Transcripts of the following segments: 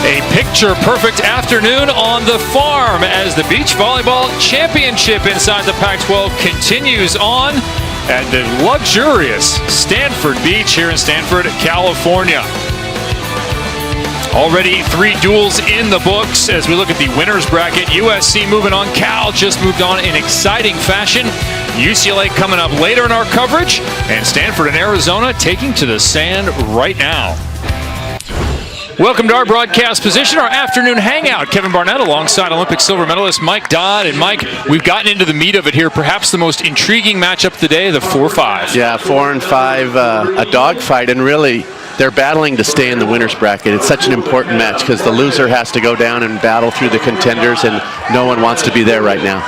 A picture-perfect afternoon on the farm as the beach volleyball championship inside the Pac-12 continues on at the luxurious Stanford Beach here in Stanford, California. Already 3 duels in the books as we look at the winners bracket. USC moving on. Cal just moved on in exciting fashion. UCLA coming up later in our coverage. And Stanford and Arizona taking to the sand right now. Welcome to our broadcast position, our afternoon hangout. Kevin Barnett alongside Olympic silver medalist Mike Dodd. And Mike, we've gotten into the meat of it here. Perhaps the most intriguing matchup today, the 4-5. Yeah, 4 and 5, a dogfight, and really they're battling to stay in the winner's bracket. It's such an important match because the loser has to go down and battle through the contenders, and no one wants to be there right now.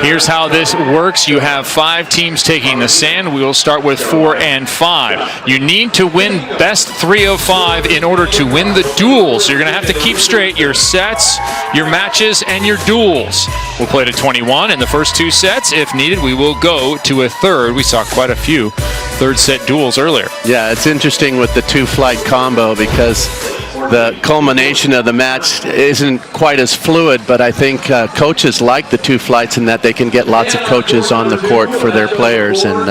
Here's how this works. You have 5 teams taking the sand. We will start with 4 and 5. You need to win best 3 of 5 in order to win the duels. So you're going to have to keep straight your sets, your matches, and your duels. We'll play to 21 in the first 2 sets. If needed, we will go to a third. We saw quite a few third set duels earlier. Yeah, it's interesting with the 2-flight combo because the culmination of the match isn't quite as fluid, but I think coaches like the 2 flights in that they can get lots of coaches on the court for their players, and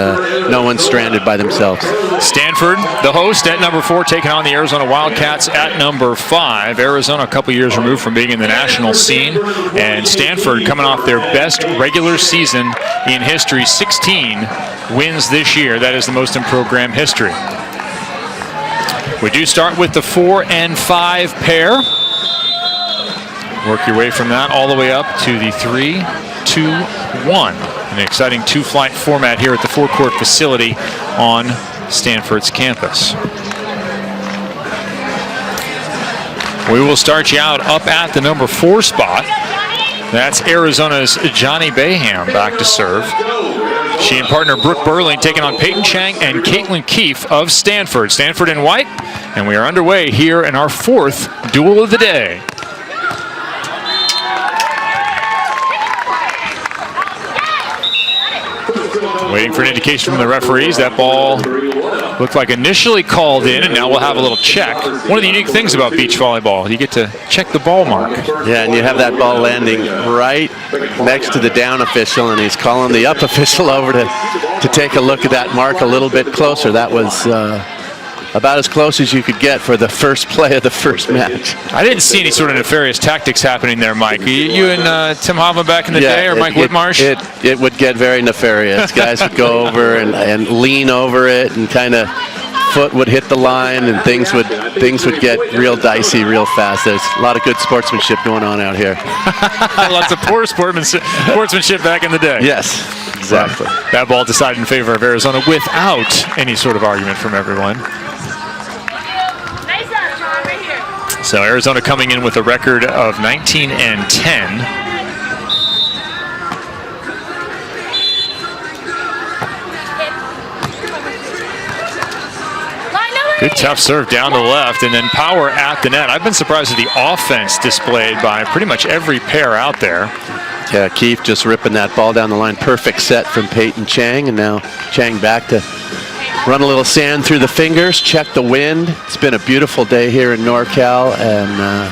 no one's stranded by themselves. Stanford, the host, at number 4, taking on the Arizona Wildcats at number 5. Arizona a couple years removed from being in the national scene, and Stanford coming off their best regular season in history, 16 wins this year. That is the most in program history. We do start with the 4 and 5 pair. Work your way from that all the way up to the 3-2-1. An exciting 2-flight format here at the four-court facility on Stanford's campus. We will start you out up at the number 4 spot. That's Arizona's Johnny Baham back to serve. She and partner Brooke Burling taking on Peyton Chang and Kaitlyn Keith of Stanford. Stanford in white, and we are underway here in our 4th duel of the day. Waiting for an indication from the referees. That ball looked like initially called in, and now we'll have a little check. One of the unique things about beach volleyball, you get to check the ball mark. Yeah, and you have that ball landing right next to the down official, and he's calling the up official over to take a look at that mark a little bit closer. That was about as close as you could get for the first play of the first match. I didn't see any sort of nefarious tactics happening there, Mike. You and Tim Hoffman back in the day, or Mike Whitmarsh? It would get very nefarious. Guys would go over and lean over it, and kind of foot would hit the line, and things would get real dicey real fast. There's a lot of good sportsmanship going on out here. Lots of poor sportsmanship back in the day. Yes, exactly. That ball decided in favor of Arizona without any sort of argument from everyone. So Arizona coming in with a record of 19 and 10. Good tough serve down the left, and then power at the net. I've been surprised at the offense displayed by pretty much every pair out there. Yeah, Keefe just ripping that ball down the line. Perfect set from Peyton Chang, and now Chang back to run a little sand through the fingers, check the wind. It's been a beautiful day here in NorCal, and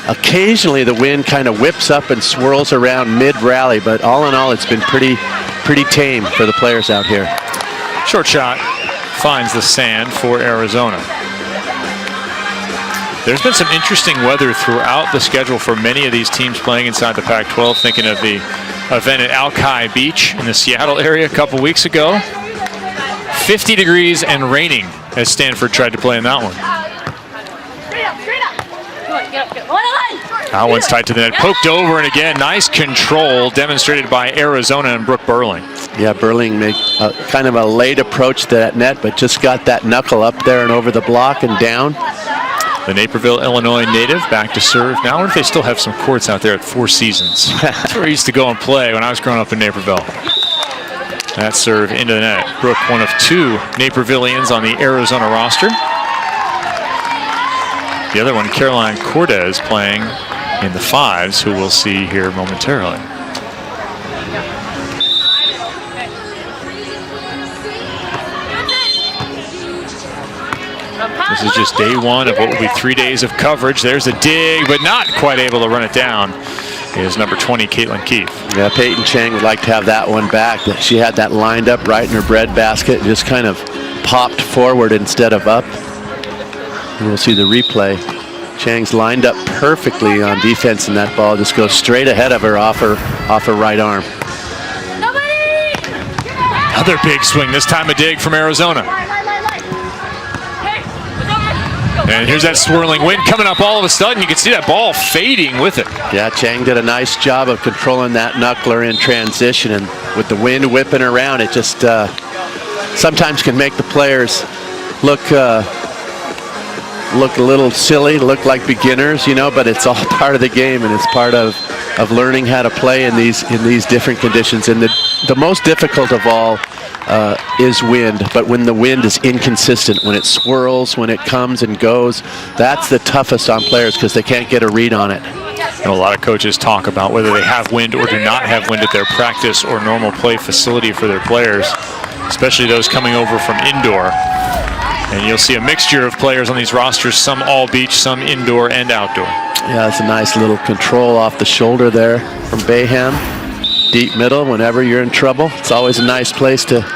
occasionally the wind kind of whips up and swirls around mid-rally, but all in all, it's been pretty tame for the players out here. Short shot finds the sand for Arizona. There's been some interesting weather throughout the schedule for many of these teams playing inside the Pac-12. Thinking of the event at Alki Beach in the Seattle area a couple weeks ago. 50 degrees and raining as Stanford tried to play in that one. That one's tight to the net. Poked over, and again, nice control demonstrated by Arizona and Brooke Burling. Yeah, Burling made kind of a late approach to that net, but just got that knuckle up there and over the block and down. The Naperville, Illinois native back to serve. Now I wonder if they still have some courts out there at Four Seasons. That's where I used to go and play when I was growing up in Naperville. That serve into the net. Brooke, one of 2 Napervillians on the Arizona roster. The other one, Caroline Cortez, playing in the 5s, who we'll see here momentarily. This is just day one of what will be 3 days of coverage. There's a dig, but not quite able to run it down. Is number 20, Kaitlyn Keith. Yeah, Peyton Chang would like to have that one back. She had that lined up right in her bread basket and just kind of popped forward instead of up. And we'll see the replay. Chang's lined up perfectly on defense, and that ball just goes straight ahead of her off her right arm. Another big swing, this time a dig from Arizona. And here's that swirling wind coming up all of a sudden. You can see that ball fading with it. Yeah, Chang did a nice job of controlling that knuckler in transition, and with the wind whipping around, it just sometimes can make the players look a little silly, look like beginners, you know, but it's all part of the game, and it's part of learning how to play in these different conditions. And the most difficult of all is wind, but when the wind is inconsistent, when it swirls, when it comes and goes, that's the toughest on players because they can't get a read on it. And a lot of coaches talk about whether they have wind or do not have wind at their practice or normal play facility for their players, especially those coming over from indoor. And you'll see a mixture of players on these rosters, some all beach, some indoor and outdoor. Yeah, it's a nice little control off the shoulder there from Baham. Deep middle, whenever you're in trouble, it's always a nice place to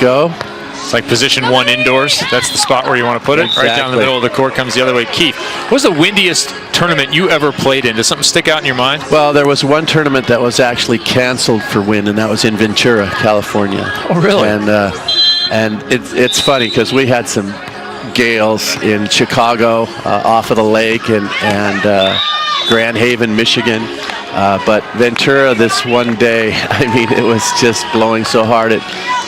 go. It's like position one indoors. That's the spot where you want to put it. Exactly. Right down the middle of the court comes the other way. Keefe, what was the windiest tournament you ever played in? Does something stick out in your mind? Well, there was one tournament that was actually canceled for wind, and that was in Ventura, California. Oh, really? And it's funny because we had some gales in Chicago off of the lake and Grand Haven, Michigan. But Ventura this one day, I mean, it was just blowing so hard.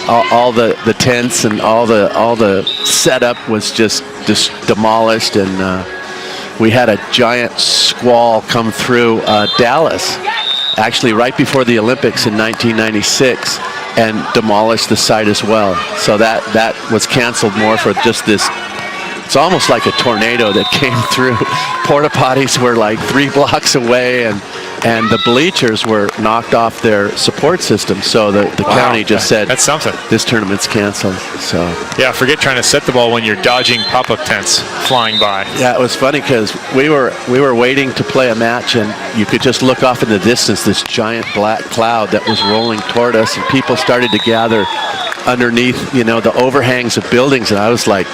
All the tents and all the setup was just demolished, and we had a giant squall come through Dallas, actually right before the Olympics in 1996, and demolished the site as well. So that was canceled more for just this. It's almost like a tornado that came through. Porta potties were like 3 blocks away, and the bleachers were knocked off their support system. So the county just said, that's something. This tournament's canceled. So yeah, forget trying to set the ball when you're dodging pop-up tents flying by. Yeah, it was funny because we were waiting to play a match, and you could just look off in the distance this giant black cloud that was rolling toward us, and people started to gather underneath, you know, the overhangs of buildings, and I was like,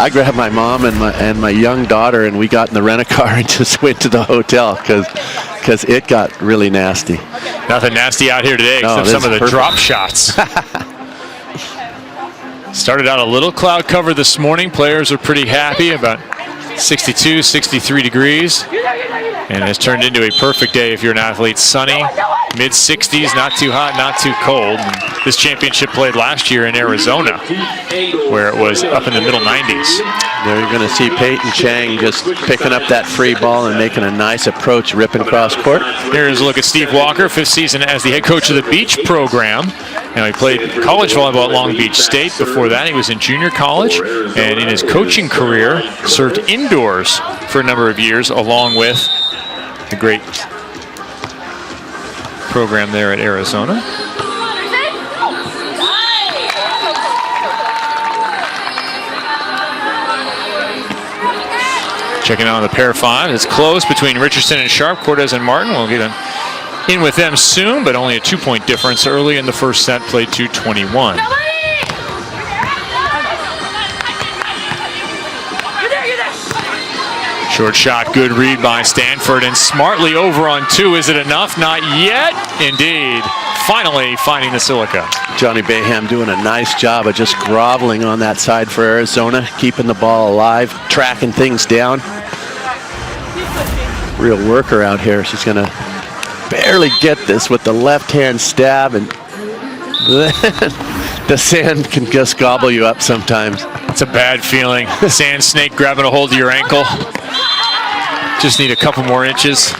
I grabbed my mom and my young daughter, and we got in the rent-a-car and just went to the hotel because it got really nasty. Nothing nasty out here today except some of the drop shots. Started out a little cloud cover this morning. Players are pretty happy, about 62, 63 degrees. And it's turned into a perfect day if you're an athlete. Sunny, mid-60s, not too hot, not too cold. And this championship played last year in Arizona, where it was up in the middle 90s. There you're going to see Peyton Chang just picking up that free ball and making a nice approach, ripping across court. Here's a look at Steve Walker, 5th season as the head coach of the beach program. Now, he played college volleyball at Long Beach State. Before that, he was in junior college, and in his coaching career, served indoors for a number of years, along with the great program there at Arizona. Checking on the pair 5. It's close between Richardson and Sharpe. Cortez and Martin will get in with them soon, but only a 2-point difference early in the first set, played 2:21. Short shot, good read by Stanford, and smartly over on 2. Is it enough? Not yet. Indeed. Finally finding the silica. Johnny Baham doing a nice job of just groveling on that side for Arizona, keeping the ball alive, tracking things down. Real worker out here. She's going to barely get this with the left-hand stab, and then the sand can just gobble you up sometimes. It's a bad feeling. Sand snake grabbing a hold of your ankle. Just need a couple more inches.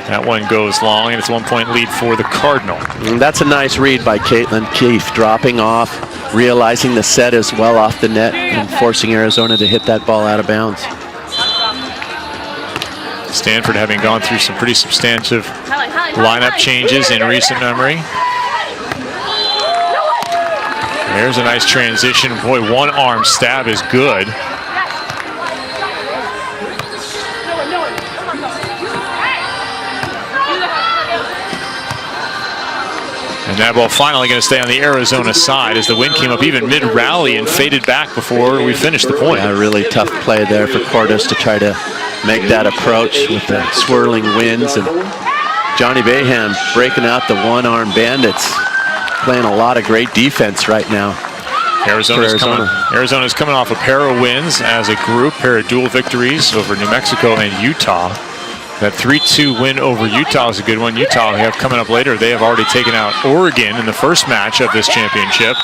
That one goes long, and it's a 1-point lead for the Cardinal. And that's a nice read by Kaitlyn Keith, dropping off, realizing the set is well off the net, and forcing Arizona to hit that ball out of bounds. Stanford having gone through some pretty substantive lineup changes in recent memory. There's a nice transition. Boy, one arm stab is good. And that ball finally going to stay on the Arizona side as the wind came up even mid-rally and faded back before we finished the point. Yeah, really tough play there for Cortez to try to make that approach with the swirling winds. And Johnny Baham breaking out the one-arm bandits, playing a lot of great defense right now. Arizona's coming off a pair of wins as a group, pair of dual victories over New Mexico and Utah. That 3-2 win over Utah is a good one. Utah, we have coming up later, they have already taken out Oregon in the first match of this championship.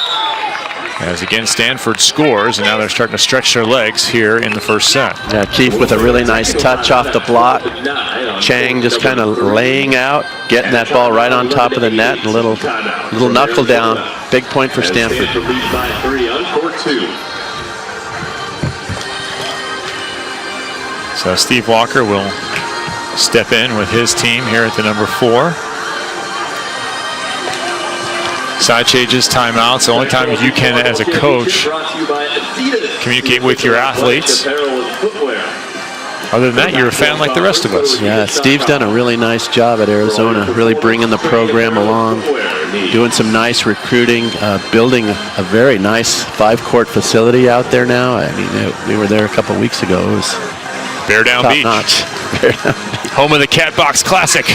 As again, Stanford scores, and now they're starting to stretch their legs here in the first set. Yeah, Keefe with a really nice touch off the block. Chang just kind of laying out, getting that ball right on top of the net, and a little knuckle down. Big point for Stanford. So Steve Walker will step in with his team here at the number 4. Side changes, timeouts. The only time you can, as a coach, communicate with your athletes. Other than that, you're a fan like the rest of us. Yeah, Steve's done a really nice job at Arizona, really bringing the program along, doing some nice recruiting, building a very nice 5-court facility out there now. I mean, we were there a couple weeks ago. It was Bear Down top Beach. Notch. Home of the Catbox Classic.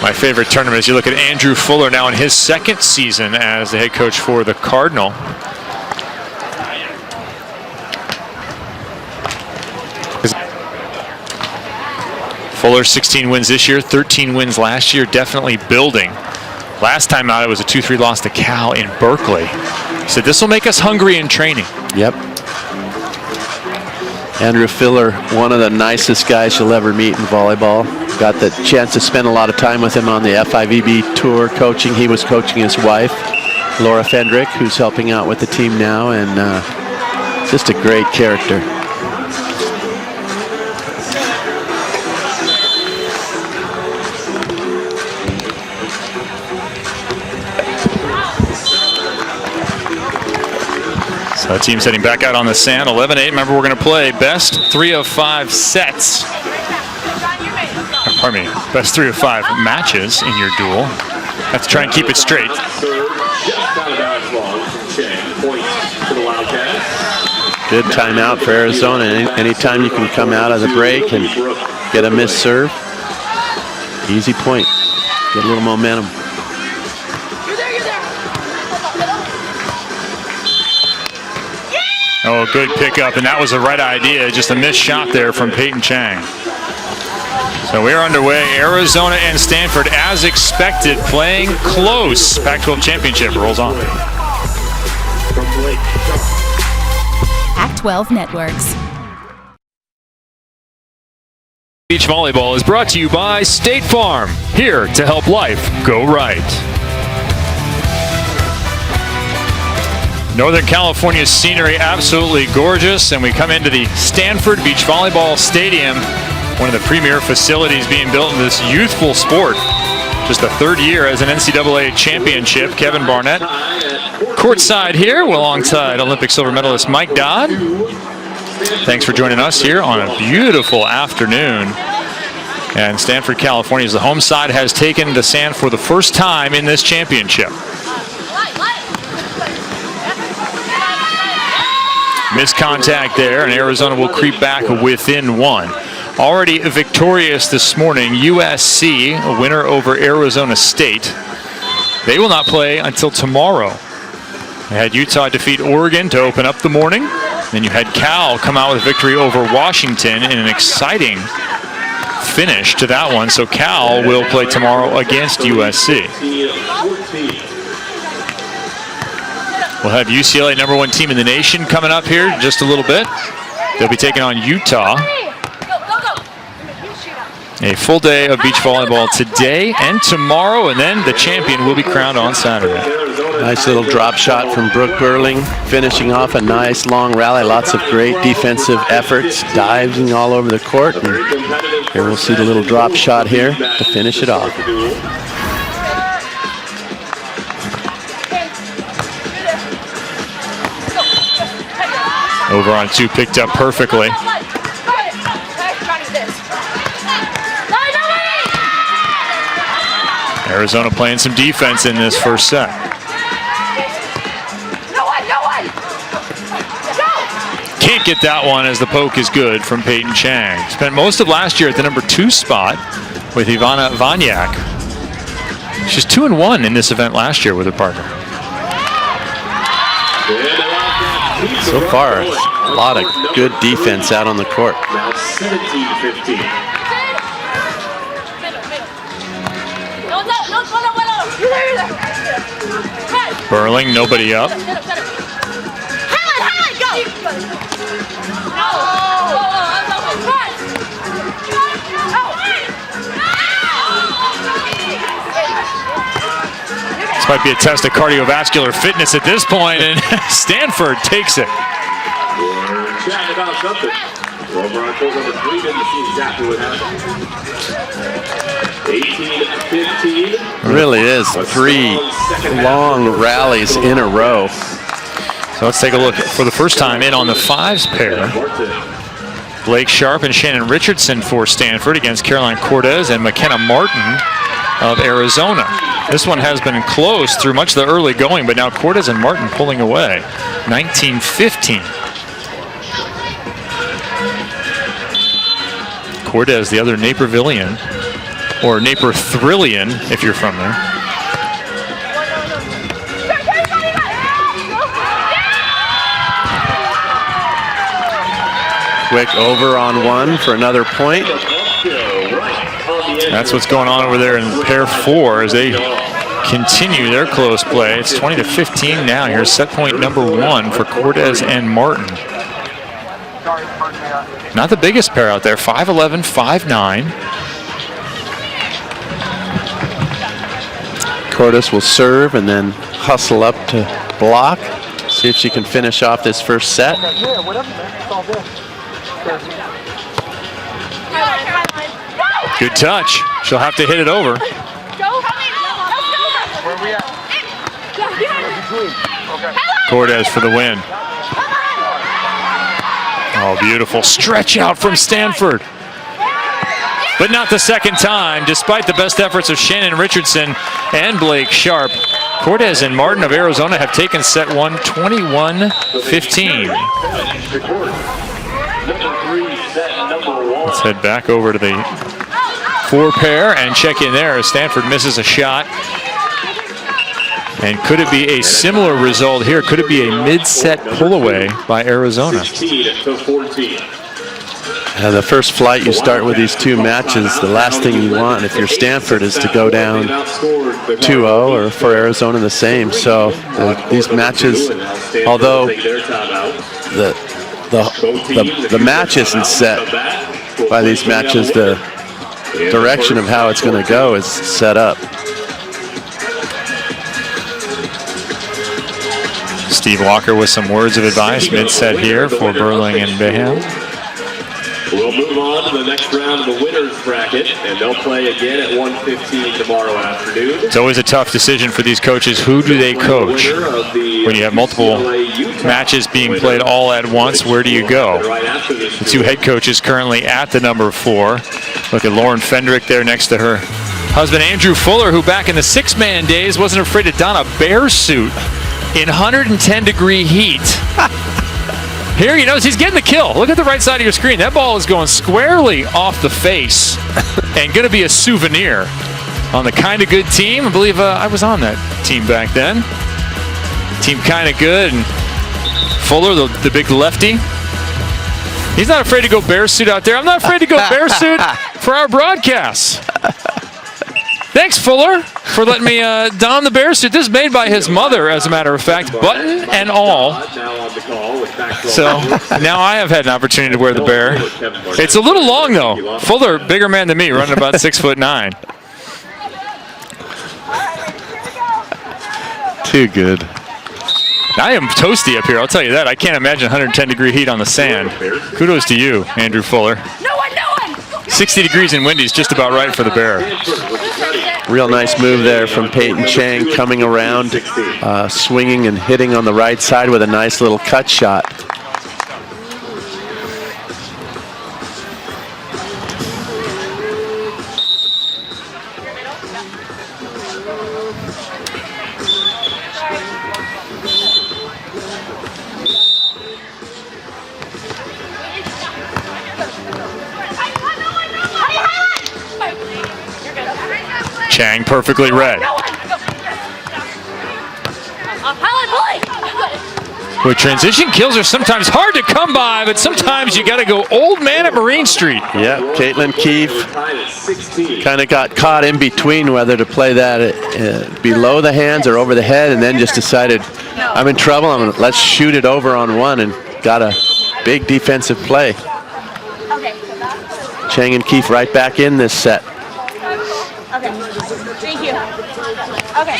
My favorite tournament as you look at Andrew Fuller now in his second season as the head coach for the Cardinal. Fuller 16 wins this year, 13 wins last year, definitely building. Last time out it was a 2-3 loss to Cal in Berkeley. He said this will make us hungry in training. Yep. Andrew Fuller, one of the nicest guys you'll ever meet in volleyball. Got the chance to spend a lot of time with him on the FIVB tour coaching. He was coaching his wife, Laura Fendrick, who's helping out with the team now, and just a great character. So the team's heading back out on the sand, 11-8. Remember, we're going to play best 3 of 5 sets. Pardon me, best 3 of 5 matches in your duel. Have to try and keep it straight. Good timeout for Arizona. Anytime you can come out of the break and get a missed serve, easy point. Get a little momentum. Oh, good pickup, and that was the right idea. Just a missed shot there from Peyton Chang. So we are underway. Arizona and Stanford, as expected, playing close. Pac-12 championship rolls on. Pac-12 Networks. Beach Volleyball is brought to you by State Farm, here to help life go right. Northern California's scenery absolutely gorgeous, and we come into the Stanford Beach Volleyball Stadium, one of the premier facilities being built in this youthful sport. Just the 3rd year as an NCAA championship. Kevin Barnett courtside here alongside Olympic silver medalist Mike Dodd. Thanks for joining us here on a beautiful afternoon. And Stanford, California, as the home side, has taken the sand for the first time in this championship. Missed contact there, and Arizona will creep back within 1. Already victorious this morning, USC, a winner over Arizona State. They will not play until tomorrow. They had Utah defeat Oregon to open up the morning. Then you had Cal come out with a victory over Washington in an exciting finish to that one. So Cal will play tomorrow against USC. We'll have UCLA, number 1 team in the nation, coming up here in just a little bit. They'll be taking on Utah. A full day of beach volleyball today and tomorrow, and then the champion will be crowned on Saturday. Nice little drop shot from Brooke Burling, finishing off a nice long rally. Lots of great defensive efforts, diving all over the court. And here we'll see the little drop shot here to finish it off. Over on 2, picked up perfectly. Arizona playing some defense in this first set. Can't get that one as the poke is good from Peyton Chang. Spent most of last year at the number 2 spot with Ivana Vanyak. She's 2-1 in this event last year with her partner. So far, a lot of good defense out on the court. Now 17-15. Burling, nobody up. This might be a test of cardiovascular fitness at this point, and Stanford takes it. We're chatting about something. Over on court number 3, didn't see exactly what happened. 18-15. Really is 3 long rallies in a row. So let's take a look for the first time in on the 5s pair. Blake Sharpe and Shannon Richardson for Stanford against Caroline Cortez and McKenna Martin of Arizona. This one has been close through much of the early going, but now Cortez and Martin pulling away. 19-15. Cortez, the other Napervillian, or Naperthrillian if you're from there. Quick over on 1 for another point. That's what's going on over there in pair 4 as they continue their close play. It's 20-15 now. Here's set point number 1 for Cortez and Martin. Not the biggest pair out there, 5'11", 5'9". Cortez will serve and then hustle up to block. See if she can finish off this first set. Good touch. She'll have to hit it over. Cortez for the win. Oh, beautiful stretch out from Stanford. But not the second time, despite the best efforts of Shannon Richardson and Blake Sharpe. Cortez and Martin of Arizona have taken set 1, 21-15. Let's head back over to the 4 pair and check in there as Stanford misses a shot. And could it be a similar result here? Could it be a mid-set pull away by Arizona? 16-14. The first flight you start with these 2 matches, the last thing you want if you're Stanford is to go down 2-0 or for Arizona the same. So these matches, although the match isn't set by these matches, the direction of how it's going to go is set up. Steve Walker with some words of advice mid-set here for Burling and Baham. We'll move on to the next round of the winner's bracket, and they'll play again at 1:15 tomorrow afternoon. It's always a tough decision for these coaches. Who do they coach? When you have multiple matches being played all at once, where do you go? The 2 head coaches currently at the number 4. Look at Lauren Fendrick there next to her husband Andrew Fuller, who back in the 6-man days wasn't afraid to don a bear suit in 110-degree heat. Here he knows he's getting the kill. Look at the right side of your screen. That ball is going squarely off the face and going to be a souvenir on the Kinda Good team. I believe I was on that team back then. Team Kinda Good and Fuller, the big lefty. He's not afraid to go bear suit out there. I'm not afraid to go bear suit for our broadcasts. Thanks, Fuller, for letting me don the bear suit. This is made by his mother, as a matter of fact, button and all. So now I have had an opportunity to wear the bear. It's a little long, though. Fuller, bigger man than me, running about 6'9". Too good. I am toasty up here, I'll tell you that. I can't imagine 110-degree heat on the sand. Kudos to you, Andrew Fuller. 60 degrees and windy is just about right for the bear. Real nice move there from Peyton Chang, coming around, swinging and hitting on the right side with a nice little cut shot. Chang perfectly read. Boy, transition kills are sometimes hard to come by, but sometimes you got to go old man at Marine Street. Yeah, Kaitlyn Keith kind of got caught in between whether to play that below the hands or over the head, and then just decided, I'm in trouble, let's shoot it over on one, and got a big defensive play. Chang and Keefe right back in this set. Okay, thank you. Okay.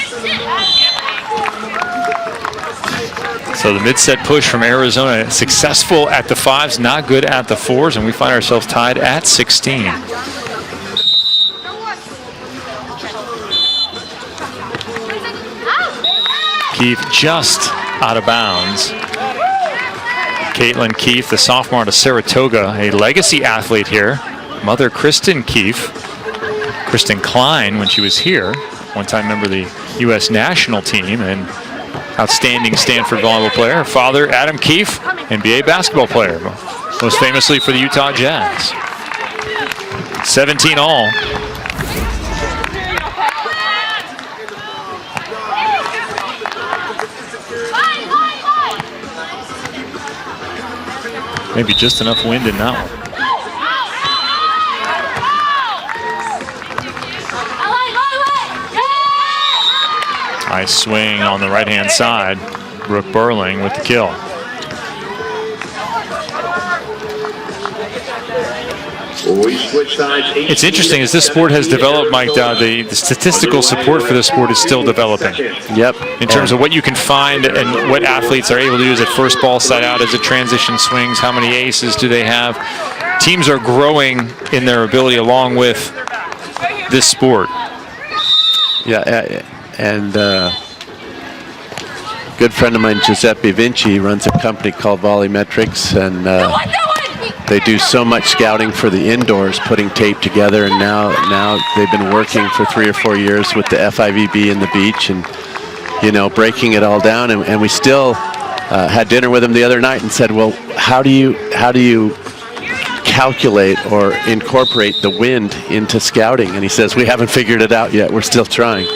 So the mid-set push from Arizona, successful at the 5s, not good at the 4s, and we find ourselves tied at 16. Keefe just out of bounds. Kaitlyn Keith, the sophomore out of Saratoga, a legacy athlete here. Mother Kristen Keefe, Kristen Klein when she was here, one-time member of the U.S. national team and outstanding Stanford volleyball player. Her father, Adam Keefe, NBA basketball player, most famously for the Utah Jazz. 17 all. Maybe just enough wind in that one. Nice swing on the right-hand side. Brooke Burling with the kill. It's interesting as this sport has developed, Mike, the statistical support for this sport is still developing. Yep. In terms of what you can find and what athletes are able to do. Is it first ball side out? Is it transition swings? How many aces do they have? Teams are growing in their ability along with this sport. Yeah, and good friend of mine, Giuseppe Vinci, runs a company called Volleymetrics, and they do so much scouting for the indoors, putting tape together, and now they've been working for 3 or 4 years with the FIVB in the beach, and breaking it all down. And we still had dinner with him the other night and said, well, how do you calculate or incorporate the wind into scouting? And he says, we haven't figured it out yet. We're still trying.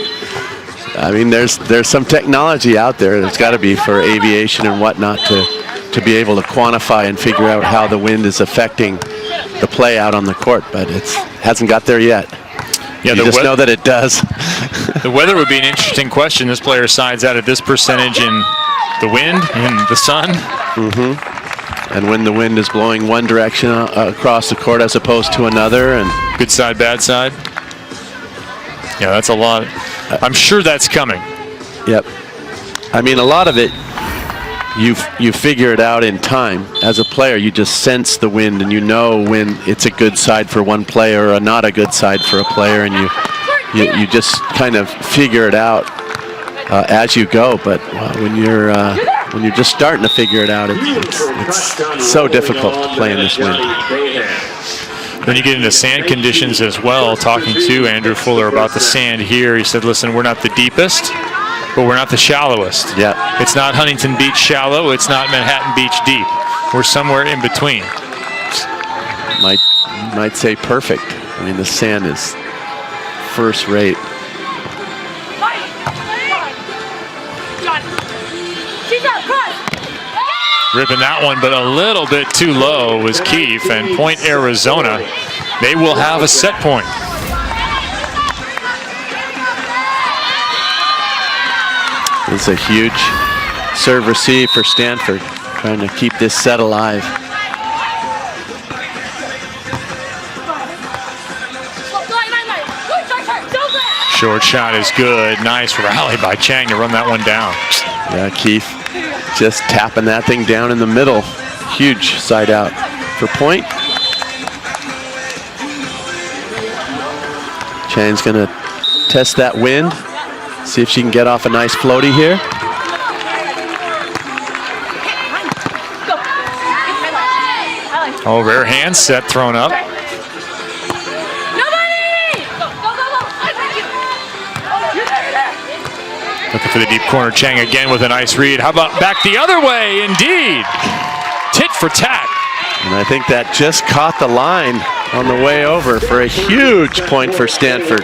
I mean, there's some technology out there. There's got to be for aviation and whatnot to be able to quantify and figure out how the wind is affecting the play out on the court, but it hasn't got there yet. Yeah, you just know that it does. The weather would be an interesting question. This player sides out at this percentage in the wind and the sun. Mm-hmm. And when the wind is blowing one direction across the court as opposed to another, and good side, bad side. Yeah, that's a lot. I'm sure that's coming. Yep. I mean, a lot of it, you figure it out in time. As a player, you just sense the wind, and you know when it's a good side for one player or not a good side for a player, and you just kind of figure it out as you go. But when you're just starting to figure it out, it's so difficult to play in this wind. Then you get into sand conditions as well. Talking to Andrew Fuller about the sand here, he said, listen, we're not the deepest, but we're not the shallowest. Yeah. It's not Huntington Beach shallow. It's not Manhattan Beach deep. We're somewhere in between. Might say perfect. I mean, the sand is first rate. Ripping that one, but a little bit too low was Keefe, and point Arizona. They will have a set point. It's a huge serve receive for Stanford, trying to keep this set alive. Short shot is good. Nice rally by Chang to run that one down. Yeah, Keefe just tapping that thing down in the middle. Huge side out for point. Chang's gonna test that wind, see if she can get off a nice floaty here. Oh, rare hand set thrown up. Looking for the deep corner. Chang again with a nice read. How about back the other way? Indeed. Tit for tat. And I think that just caught the line on the way over for a huge point for Stanford.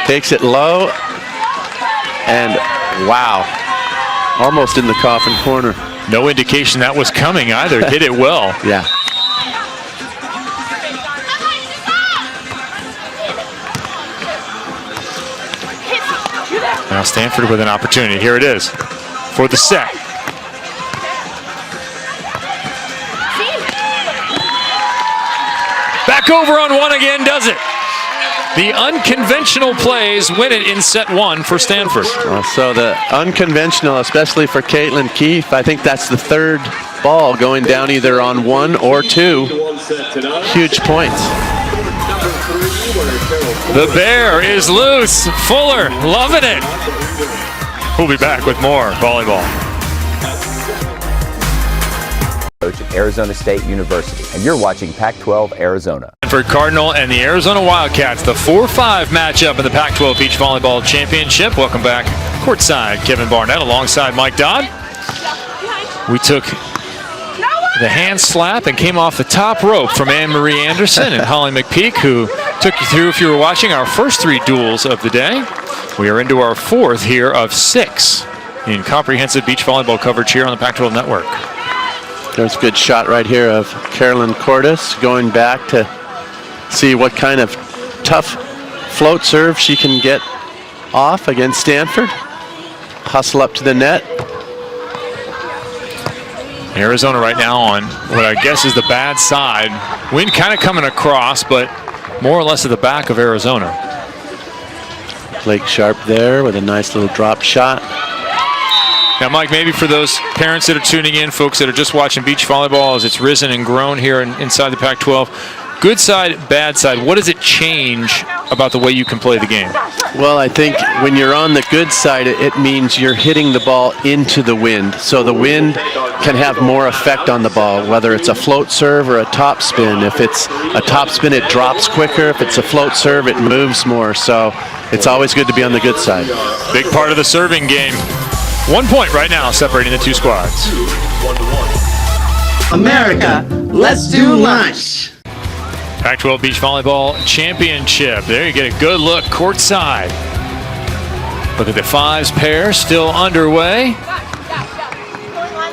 Takes it low, and wow, almost in the coffin corner. No indication that was coming either. Hit it well. Yeah. Now Stanford with an opportunity. Here it is for the set. Back over on one again, does it? The unconventional plays win it in set one for Stanford. So the unconventional, especially for Kaitlyn Keith, I think that's the third ball going down either on one or two. Huge points. The bear is loose. Fuller loving it. We'll be back with more volleyball. Coach at Arizona State University, and you're watching Pac-12 Arizona. For Cardinal and the Arizona Wildcats, the 4-5 matchup in the Pac-12 Beach Volleyball Championship. Welcome back courtside, Kevin Barnett alongside Mike Dodd. We took the hand slap and came off the top rope from Anne-Marie Anderson and Holly McPeak, who took you through, if you were watching, our first three duels of the day. We are into our fourth here of 6 in comprehensive beach volleyball coverage here on the Pac-12 Network. There's a good shot right here of Carolyn Cortez going back to see what kind of tough float serve she can get off against Stanford. Hustle up to the net. Arizona right now on what I guess is the bad side. Wind kind of coming across, but more or less at the back of Arizona. Blake Sharpe there with a nice little drop shot. Now, Mike, maybe for those parents that are tuning in, folks that are just watching beach volleyball as it's risen and grown here inside the Pac-12, good side, bad side, what does it change about the way you can play the game? Well, I think when you're on the good side, it means you're hitting the ball into the wind. So the wind can have more effect on the ball, whether it's a float serve or a top spin. If it's a top spin, it drops quicker. If it's a float serve, it moves more. So it's always good to be on the good side. Big part of the serving game. 1 point right now separating the two squads. America, let's do lunch. Pac-12 Beach Volleyball Championship. There you get a good look courtside. Look at the fives pair still underway.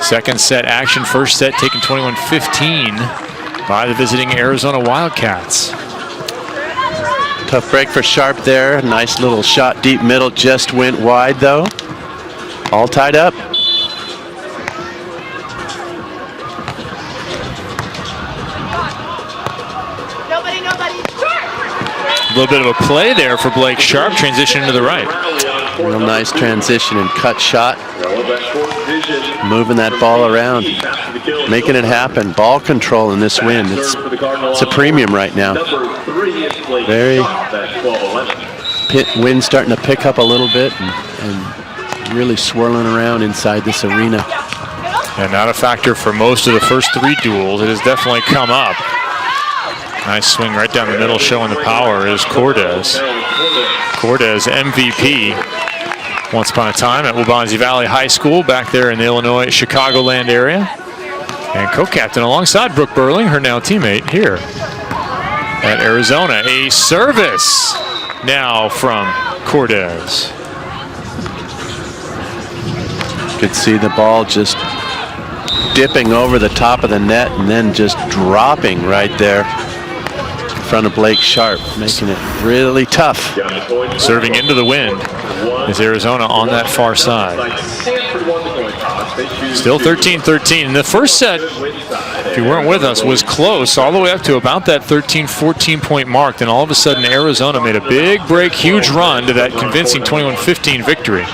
Second set action, first set taken 21-15 by the visiting Arizona Wildcats. Tough break for Sharpe there. Nice little shot deep middle, just went wide though. All tied up. A little bit of a play there for Blake Sharpe, transition to the right. Real nice transition and cut shot. Moving that ball around, making it happen. Ball control in this wind. It's a premium right now. Very wind starting to pick up a little bit and really swirling around inside this arena. And not a factor for most of the first three duels. It has definitely come up. Nice swing right down the middle, showing the power is Cortez. Cortez, MVP once upon a time at Waubonsie Valley High School back there in the Illinois, Chicagoland area. And co-captain alongside Brooke Burling, her now teammate here at Arizona. A service now from Cortez. Could see the ball just dipping over the top of the net and then just dropping right there in front of Blake Sharpe, making it really tough. Serving into the wind is Arizona on that far side. Still 13-13. And the first set, if you weren't with us, was close all the way up to about that 13-14 point mark. Then all of a sudden Arizona made a big break, huge run to that convincing 21-15 victory.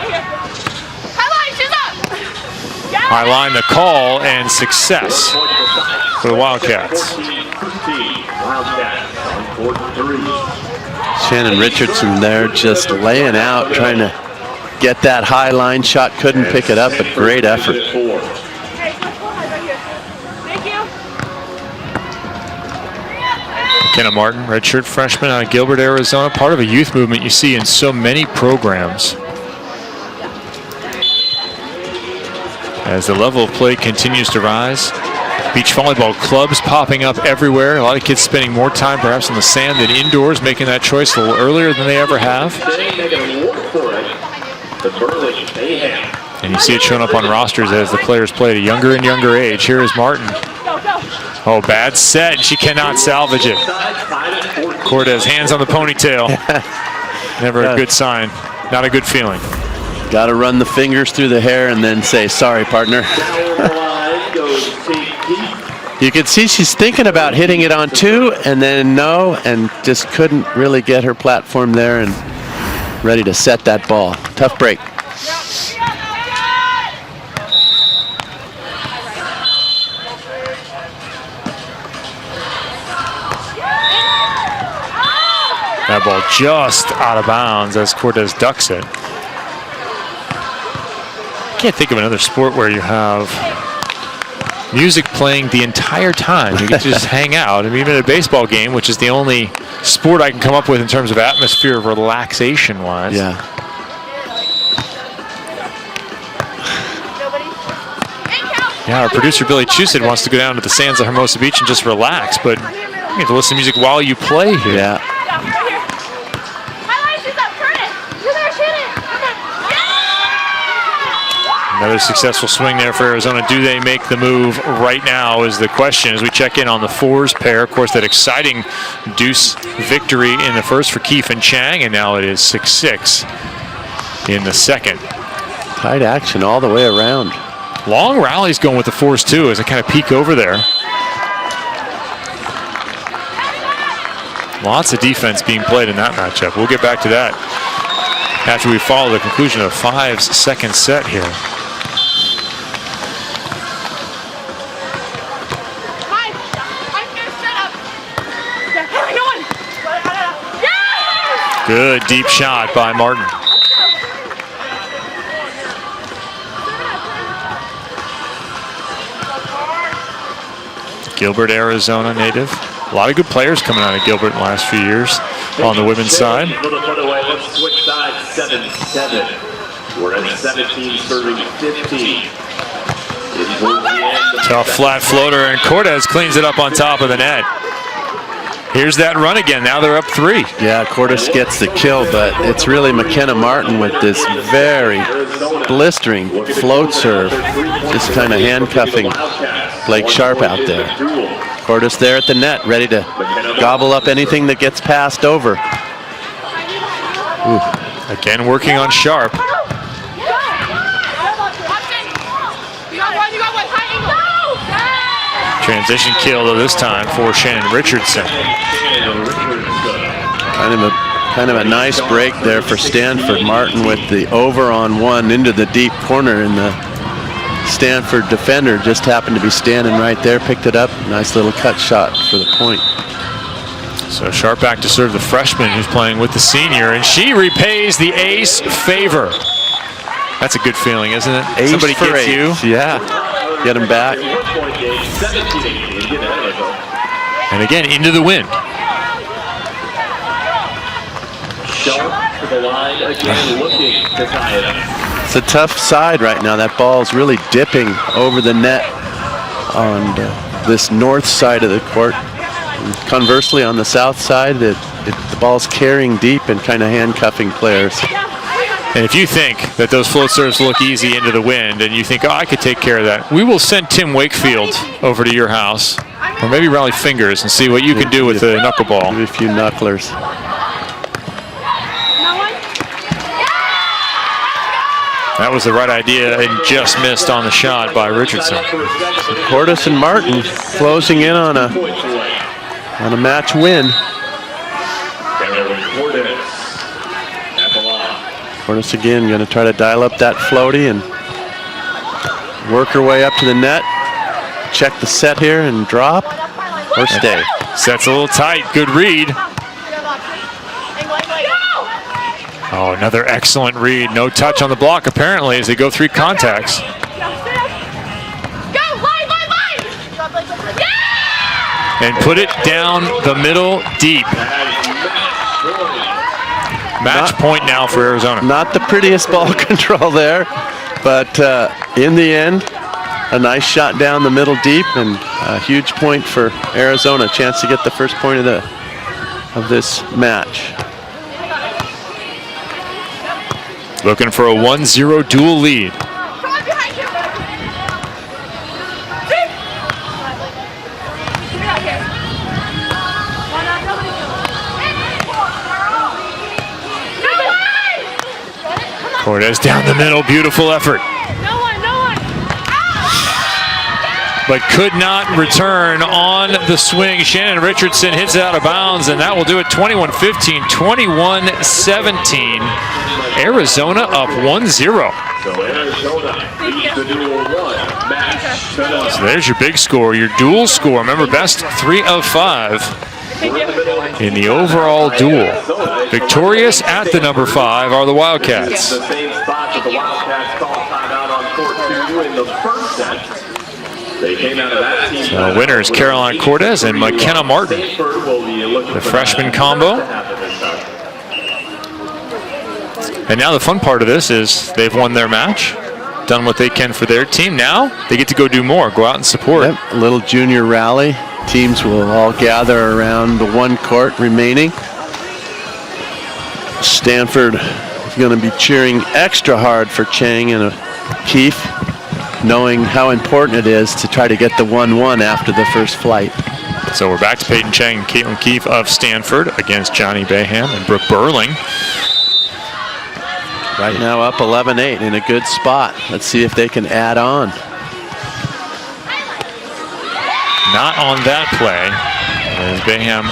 High line, the call, and success for the Wildcats. Shannon Richardson there just laying out, trying to get that high line shot. Couldn't pick it up, but great effort. Mckenna Martin, redshirt freshman out of Gilbert, Arizona, part of a youth movement you see in so many programs. As the level of play continues to rise, Beach volleyball clubs popping up everywhere. A lot of kids spending more time perhaps on the sand than indoors, making that choice a little earlier than they ever have. And you see it showing up on rosters as the players play at a younger and younger age. Here is Martin. Oh, bad set. She cannot salvage it. Cortez, hands on the ponytail. Never a good sign. Not a good feeling. Got to run the fingers through the hair and then say, sorry, partner. You can see she's thinking about hitting it on 2 and then no, and just couldn't really get her platform there and ready to set that ball. Tough break. That ball just out of bounds as Cortez ducks it. I can't think of another sport where you have music playing the entire time. You get to just hang out. I mean, even at a baseball game, which is the only sport I can come up with in terms of atmosphere of relaxation-wise. Yeah. Yeah, our producer Billy Chusett wants to go down to the sands of Hermosa Beach and just relax, but you have to listen to music while you play here. Yeah. Another successful swing there for Arizona. Do they make the move right now is the question as we check in on the 4s pair. Of course, that exciting deuce victory in the first for Keefe and Chang, and now it is 6-6 in the second. Tight action all the way around. Long rallies going with the 4s too as I kind of peek over there. Lots of defense being played in that matchup. We'll get back to that after we follow the conclusion of 5's second set here. Good deep shot by Martin. Gilbert, Arizona native. A lot of good players coming out of Gilbert in the last few years on the women's side. Let's switch sides, 7-7. We're at 17 serving 15. Tough flat floater, and Cortez cleans it up on top of the net. Here's that run again. Now they're up 3. Yeah, Cortez gets the kill, but it's really Mckenna Martin with this very blistering float serve, just kind of handcuffing Blake Sharpe out there. Cortez there at the net, ready to gobble up anything that gets passed over. Ooh. Again, working on Sharpe. Transition kill though this time for Shannon Richardson. Kind of a nice break there for Stanford. Martin with the over on 1 into the deep corner, and the Stanford defender just happened to be standing right there, picked it up. Nice little cut shot for the point. So Sharpe back to serve the freshman who's playing with the senior, and she repays the ace favor. That's a good feeling, isn't it? Ace Somebody for gets ace. you. Yeah, get him back. And again, into the wind. Sharpe to the line again, looking to tie it up. It's a tough side right now. That ball's really dipping over the net on this north side of the court. And conversely, on the south side, the ball's carrying deep and kind of handcuffing players. And if you think that those float serves look easy into the wind and you think, oh, I could take care of that, we will send Tim Wakefield over to your house, or maybe rally fingers and see what you can do with the knuckleball. Give a few knucklers. That was the right idea and just missed on the shot by Richardson. Cortez and Martin closing in on a match win. Cortez again going to try to dial up that floaty and work her way up to the net. Check the set here and drop or stay. Set's a little tight. Good read. Oh, another excellent read. No touch on the block apparently as they go 3 contacts. And put it down the middle deep. Match point now for Arizona. Not the prettiest ball control there, but in the end, a nice shot down the middle deep, and a huge point for Arizona. Chance to get the first point of this match. Looking for a 1-0 dual lead. Cortez down the middle, beautiful effort. But could not return on the swing. Shannon Richardson hits it out of bounds, and that will do it. 21-15, 21-17. Arizona up 1-0. So there's your big score, your dual score. Remember, best 3 of 5 in the overall duel. Victorious at the number 5 are the Wildcats. The same spot that the Wildcats called timeout on court 2 in the first set. They came out of that team. So winners Caroline Cortez and McKenna Martin, the freshman combo. And now the fun part of this is they've won their match, done what they can for their team. Now they get to go do more, go out and support. Yep, a little junior rally. Teams will all gather around the one court remaining. Stanford is going to be cheering extra hard for Chang and Keefe, knowing how important it is to try to get the 1-1 after the first flight. So we're back to Peyton Chang and Kaitlyn Keith of Stanford against Johnny Baham and Brooke Burling. Right now up 11-8 in a good spot. Let's see if they can add on. Not on that play, as Baham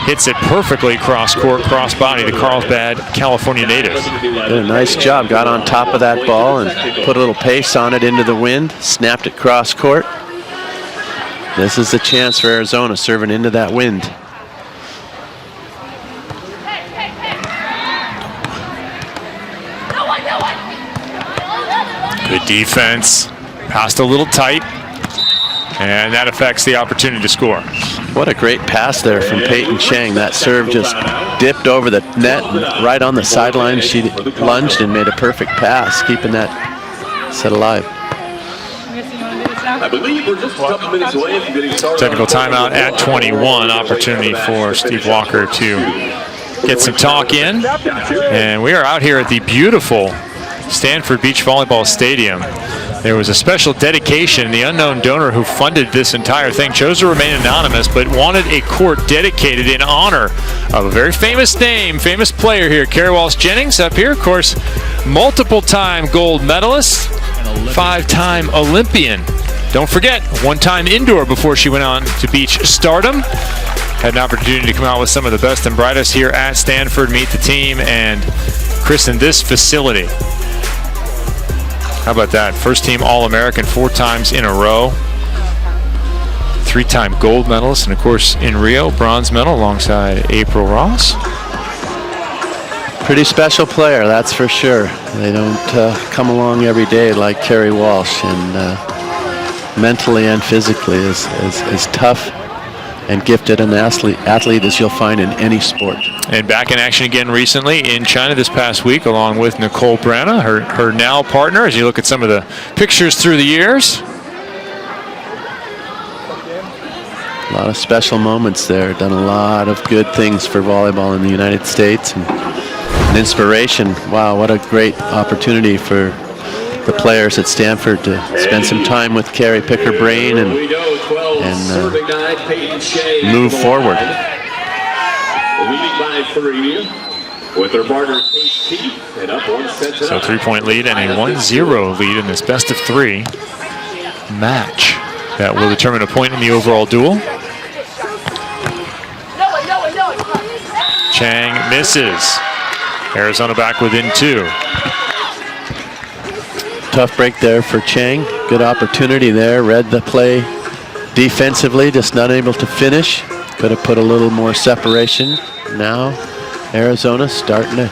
hits it perfectly cross court, cross body to Carlsbad, California native. Did a nice job, got on top of that ball and put a little pace on it into the wind, snapped it cross court. This is the chance for Arizona, serving into that wind. Good defense, passed a little tight, and that affects the opportunity to score. What a great pass there from Peyton Chang. That serve just dipped over the net and right on the sideline. She lunged and made a perfect pass, keeping that set alive. I believe we're just a couple minutes away from getting started. Technical timeout at 21. Opportunity for Steve Walker to get some talk in. And we are out here at the beautiful Stanford Beach Volleyball Stadium. There was a special dedication. The unknown donor who funded this entire thing chose to remain anonymous, but wanted a court dedicated in honor of a very famous name, famous player here, Carrie Walsh Jennings up here. Of course, multiple-time gold medalist, 5-time Olympian. Don't forget, 1-time indoor before she went on to beach stardom. Had an opportunity to come out with some of the best and brightest here at Stanford, meet the team, and christen this facility. How about that? First team All-American 4 times in a row. 3-time gold medalist, and of course in Rio, bronze medal alongside April Ross. Pretty special player, that's for sure. They don't come along every day like Carrie Walsh, and mentally and physically is tough and gifted an athlete as you'll find in any sport. And back in action again recently in China this past week, along with Nicole Branna, her now partner, as you look at some of the pictures through the years. A lot of special moments there. Done a lot of good things for volleyball in the United States, and an inspiration. Wow, what a great opportunity for the players at Stanford to spend some time with Carrie, pick her brain, and move forward. Leading by 3 with their partner Keefe, and up 1 set. So 3-point lead and a 1-0 lead in this best of 3 match that will determine a point in the overall duel. Chang misses. Arizona back within 2. Tough break there for Chang. Good opportunity there. Read the play defensively, just not able to finish. Could have put a little more separation. Now Arizona starting to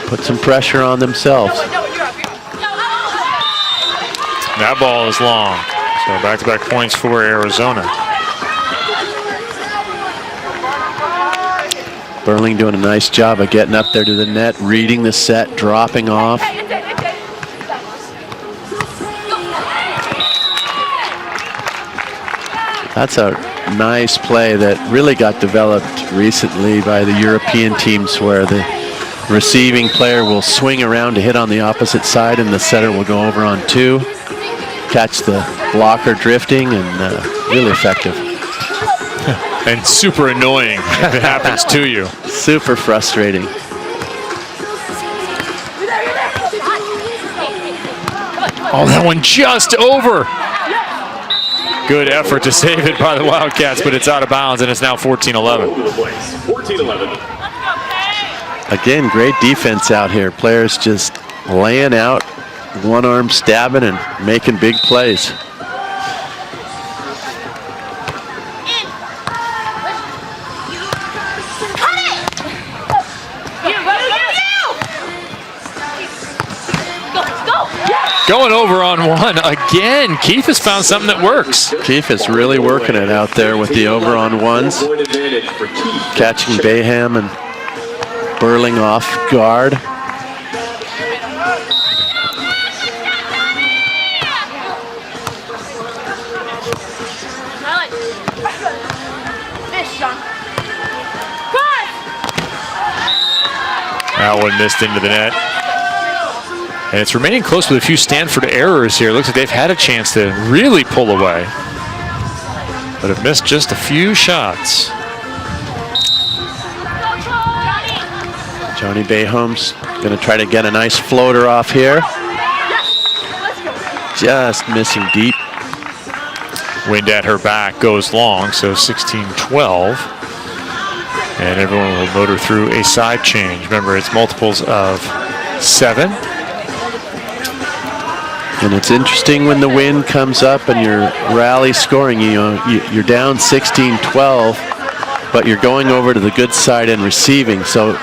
put some pressure on themselves. That ball is long. So back-to-back points for Arizona. Burling doing a nice job of getting up there to the net, reading the set, dropping off. That's a nice play that really got developed recently by the European teams, where the receiving player will swing around to hit on the opposite side and the setter will go over on 2, catch the blocker drifting, and really effective. And super annoying if it happens to you. Super frustrating. Oh, that one just over. Good effort to save it by the Wildcats, but it's out of bounds, and it's now 14-11. 14-11. Again, great defense out here. Players just laying out, one arm stabbing and making big plays. Going over on 1 again. Keefe has found something that works. Keefe is really working it out there with the over on 1s. Catching Baham and Burling off guard. That one missed into the net. And it's remaining close with a few Stanford errors here. Looks like they've had a chance to really pull away, but have missed just a few shots. Johnny Baham's going to try to get a nice floater off here. Just missing deep. Wind at her back goes long, so 16-12. And everyone will motor through a side change. Remember, it's multiples of 7. And it's interesting when the wind comes up and you're rally scoring, you're down 16-12, but you're going over to the good side and receiving. So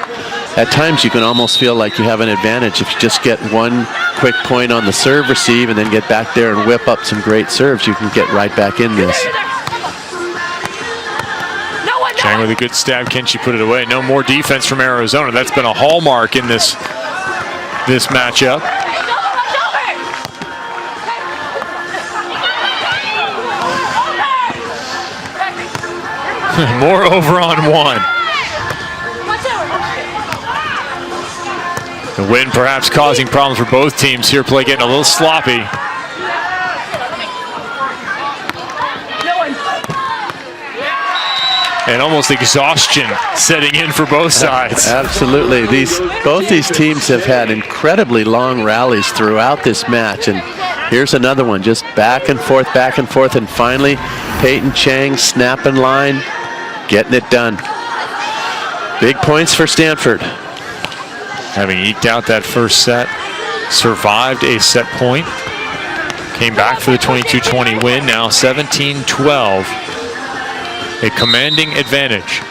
at times you can almost feel like you have an advantage if you just get one quick point on the serve receive and then get back there and whip up some great serves. You can get right back in this. Chang with a good stab. Can she put it away? No more defense from Arizona. That's been a hallmark in this matchup. More over on 1. The wind perhaps causing problems for both teams here. Play getting a little sloppy. And almost exhaustion setting in for both sides. Absolutely. Both these teams have had incredibly long rallies throughout this match. And here's another one, just back and forth, and finally Peyton Chang snapping line, getting it done. Big points for Stanford. Having eked out that first set, survived a set point, came back for the 22-20 win, now 17-12. A commanding advantage.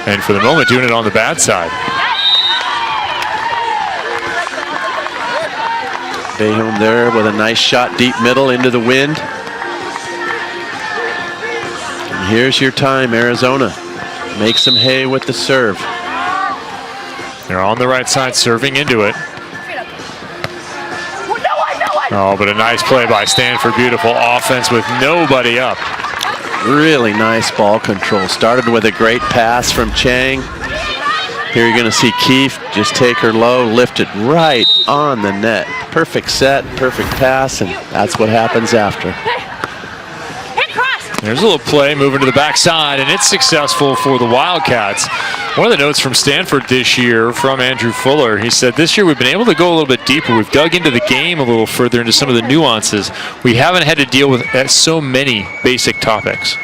And for the moment, doing it on the bad side. Baham there with a nice shot deep middle into the wind. And here's your time, Arizona. Make some hay with the serve. They're on the right side, serving into it. Oh, but a nice play by Stanford. Beautiful offense with nobody up. Really nice ball control. Started with a great pass from Chang. Here you're going to see Keefe just take her low, lift it right on the net. Perfect set, perfect pass, and that's what happens after. There's a little play moving to the backside, and it's successful for the Wildcats. One of the notes from Stanford this year from Andrew Fuller, he said, this year we've been able to go a little bit deeper. We've dug into the game a little further, into some of the nuances. We haven't had to deal with so many basic topics.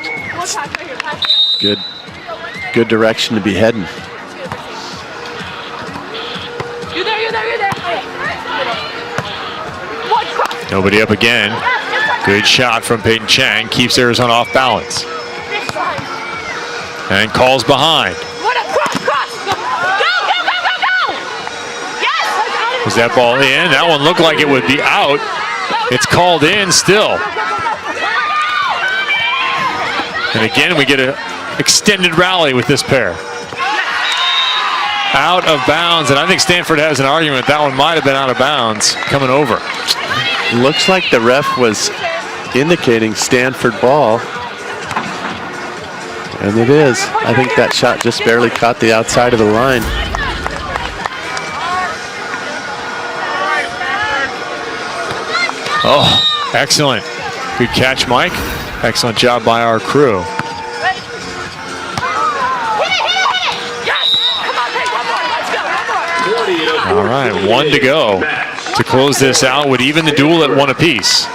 Good direction to be heading. Nobody up again. Good shot from Peyton Chang. Keeps Arizona off balance. And calls behind. Was that ball in? That one looked like it would be out. It's called in still. And again, we get an extended rally with this pair. Out of bounds, and I think Stanford has an argument that one might have been out of bounds coming over. Looks like the ref was indicating Stanford ball. And it is. I think that shot just barely caught the outside of the line. Oh, excellent. Good catch, Mike. Excellent job by our crew. All right, 1 to go to close this out, would even the duel at 1 apiece.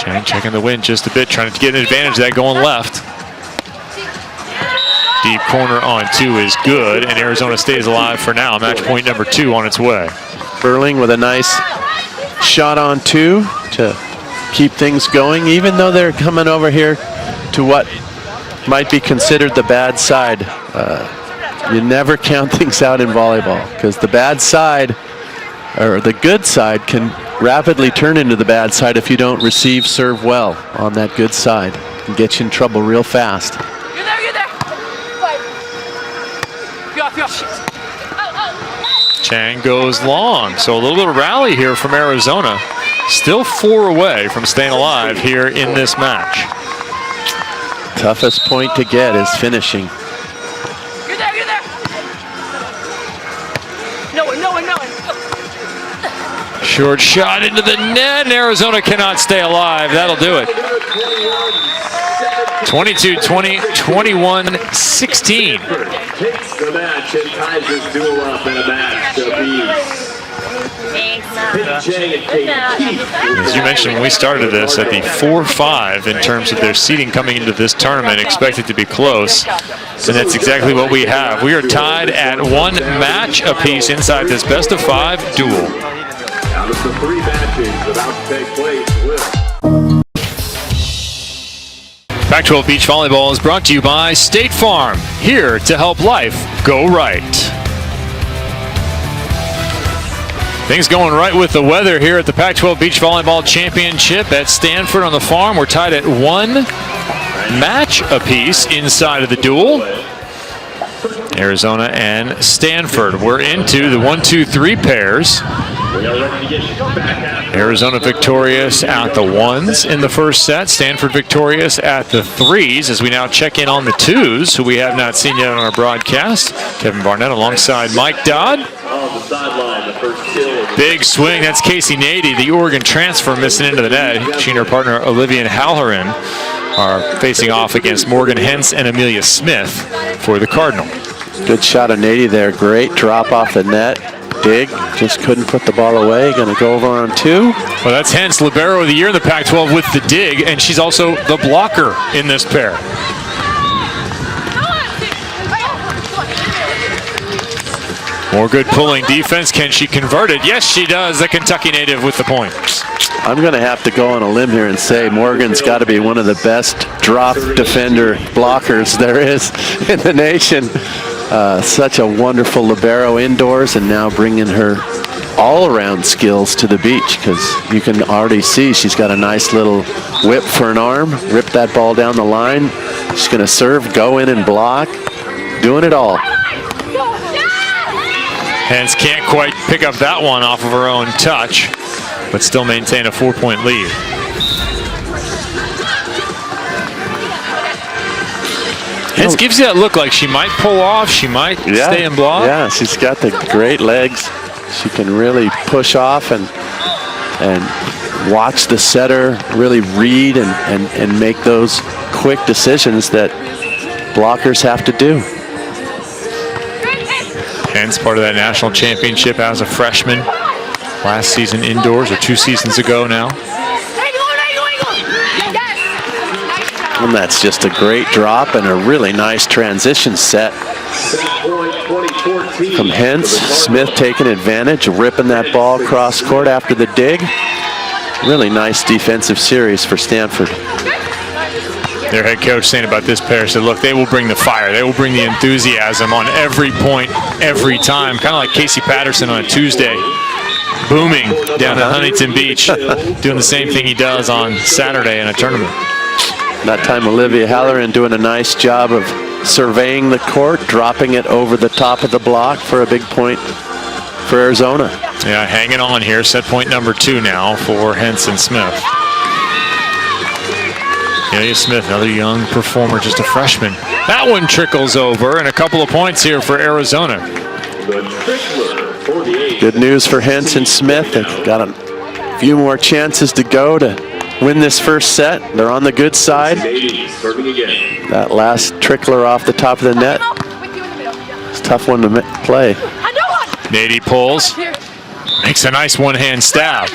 Chang checking the wind just a bit, trying to get an advantage of that going left. Deep corner on 2 is good, and Arizona stays alive for now. Match point number 2 on its way. Burling with a nice shot on 2 to keep things going, even though they're coming over here to what might be considered the bad side. You never count things out in volleyball, because the bad side, or the good side, can rapidly turn into the bad side if you don't receive serve well on that good side and get you in trouble real fast. You're there, you're there. Chang goes long, so a little bit of rally here from Arizona. Still 4 away from staying alive here in this match. Toughest point to get is finishing. You're there, you're there. No one, no one, no one. Short shot into the net, and Arizona cannot stay alive. That'll do it. 22-20, 21-16. Takes the match and ties this duel up in a match apiece. Chang and Kaitlyn Keith. As you mentioned when we started this, at the 4-5 in terms of their seeding coming into this tournament, expected to be close. And that's exactly what we have. We are tied at 1 match apiece inside this best-of-5 duel. Out of the 3 matches about to take place with Pac-12 Beach Volleyball is brought to you by State Farm, here to help life go right. Things going right with the weather here at the Pac-12 Beach Volleyball Championship at Stanford on the farm. We're tied at 1 match apiece inside of the duel. Arizona and Stanford. We're into the 1-2-3 pairs. Arizona victorious at the 1s in the first set. Stanford victorious at the 3s as we now check in on the 2s, who we have not seen yet on our broadcast. Kevin Barnett alongside Mike Dodd. Big swing, that's Casey Nady, the Oregon transfer, missing into the net. She and her partner Olivia Hallaran are facing off against Morgan Hentz and Amelia Smith for the Cardinal. Good shot of Nady there, great drop off the net. Dig, just couldn't put the ball away. Gonna go over on 2. Well, that's Hentz, Libero of the Year in the Pac-12 with the dig, and she's also the blocker in this pair. More good pulling defense. Can she convert it? Yes, she does. The Kentucky native with the point. I'm going to have to go on a limb here and say Morgan's got to be one of the best drop defender blockers there is in the nation. Such a wonderful libero indoors, and now bringing her all-around skills to the beach, because you can already see she's got a nice little whip for an arm, rip that ball down the line. She's going to serve, go in and block, doing it all. Hentz can't quite pick up that one off of her own touch, but still maintain a 4-point lead. Hentz gives you that look like she might pull off, she might stay and block. Yeah, she's got the great legs. She can really push off and watch the setter really read and make those quick decisions that blockers have to do. Hentz part of that national championship as a freshman last season indoors, or 2 seasons ago now. And that's just a great drop and a really nice transition set from Hentz. Smith taking advantage, ripping that ball across court after the dig. Really nice defensive series for Stanford. Their head coach saying about this pair, said, look, they will bring the fire. They will bring the enthusiasm on every point, every time. Kind of like Casey Patterson on a Tuesday, booming down at Huntington Beach, doing the same thing he does on Saturday in a tournament. That time Olivia Hallaran doing a nice job of surveying the court, dropping it over the top of the block for a big point for Arizona. Yeah, hanging on here. Set point number 2 now for Hentz and Smith. Ilya Smith, another young performer, just a freshman. That one trickles over, and a couple of points here for Arizona. Good news for Hentz and Smith. They've got a few more chances to go to win this first set. They're on the good side. That last trickler off the top of the net. It's a tough one to play. Nady pulls, makes a nice one-hand stab.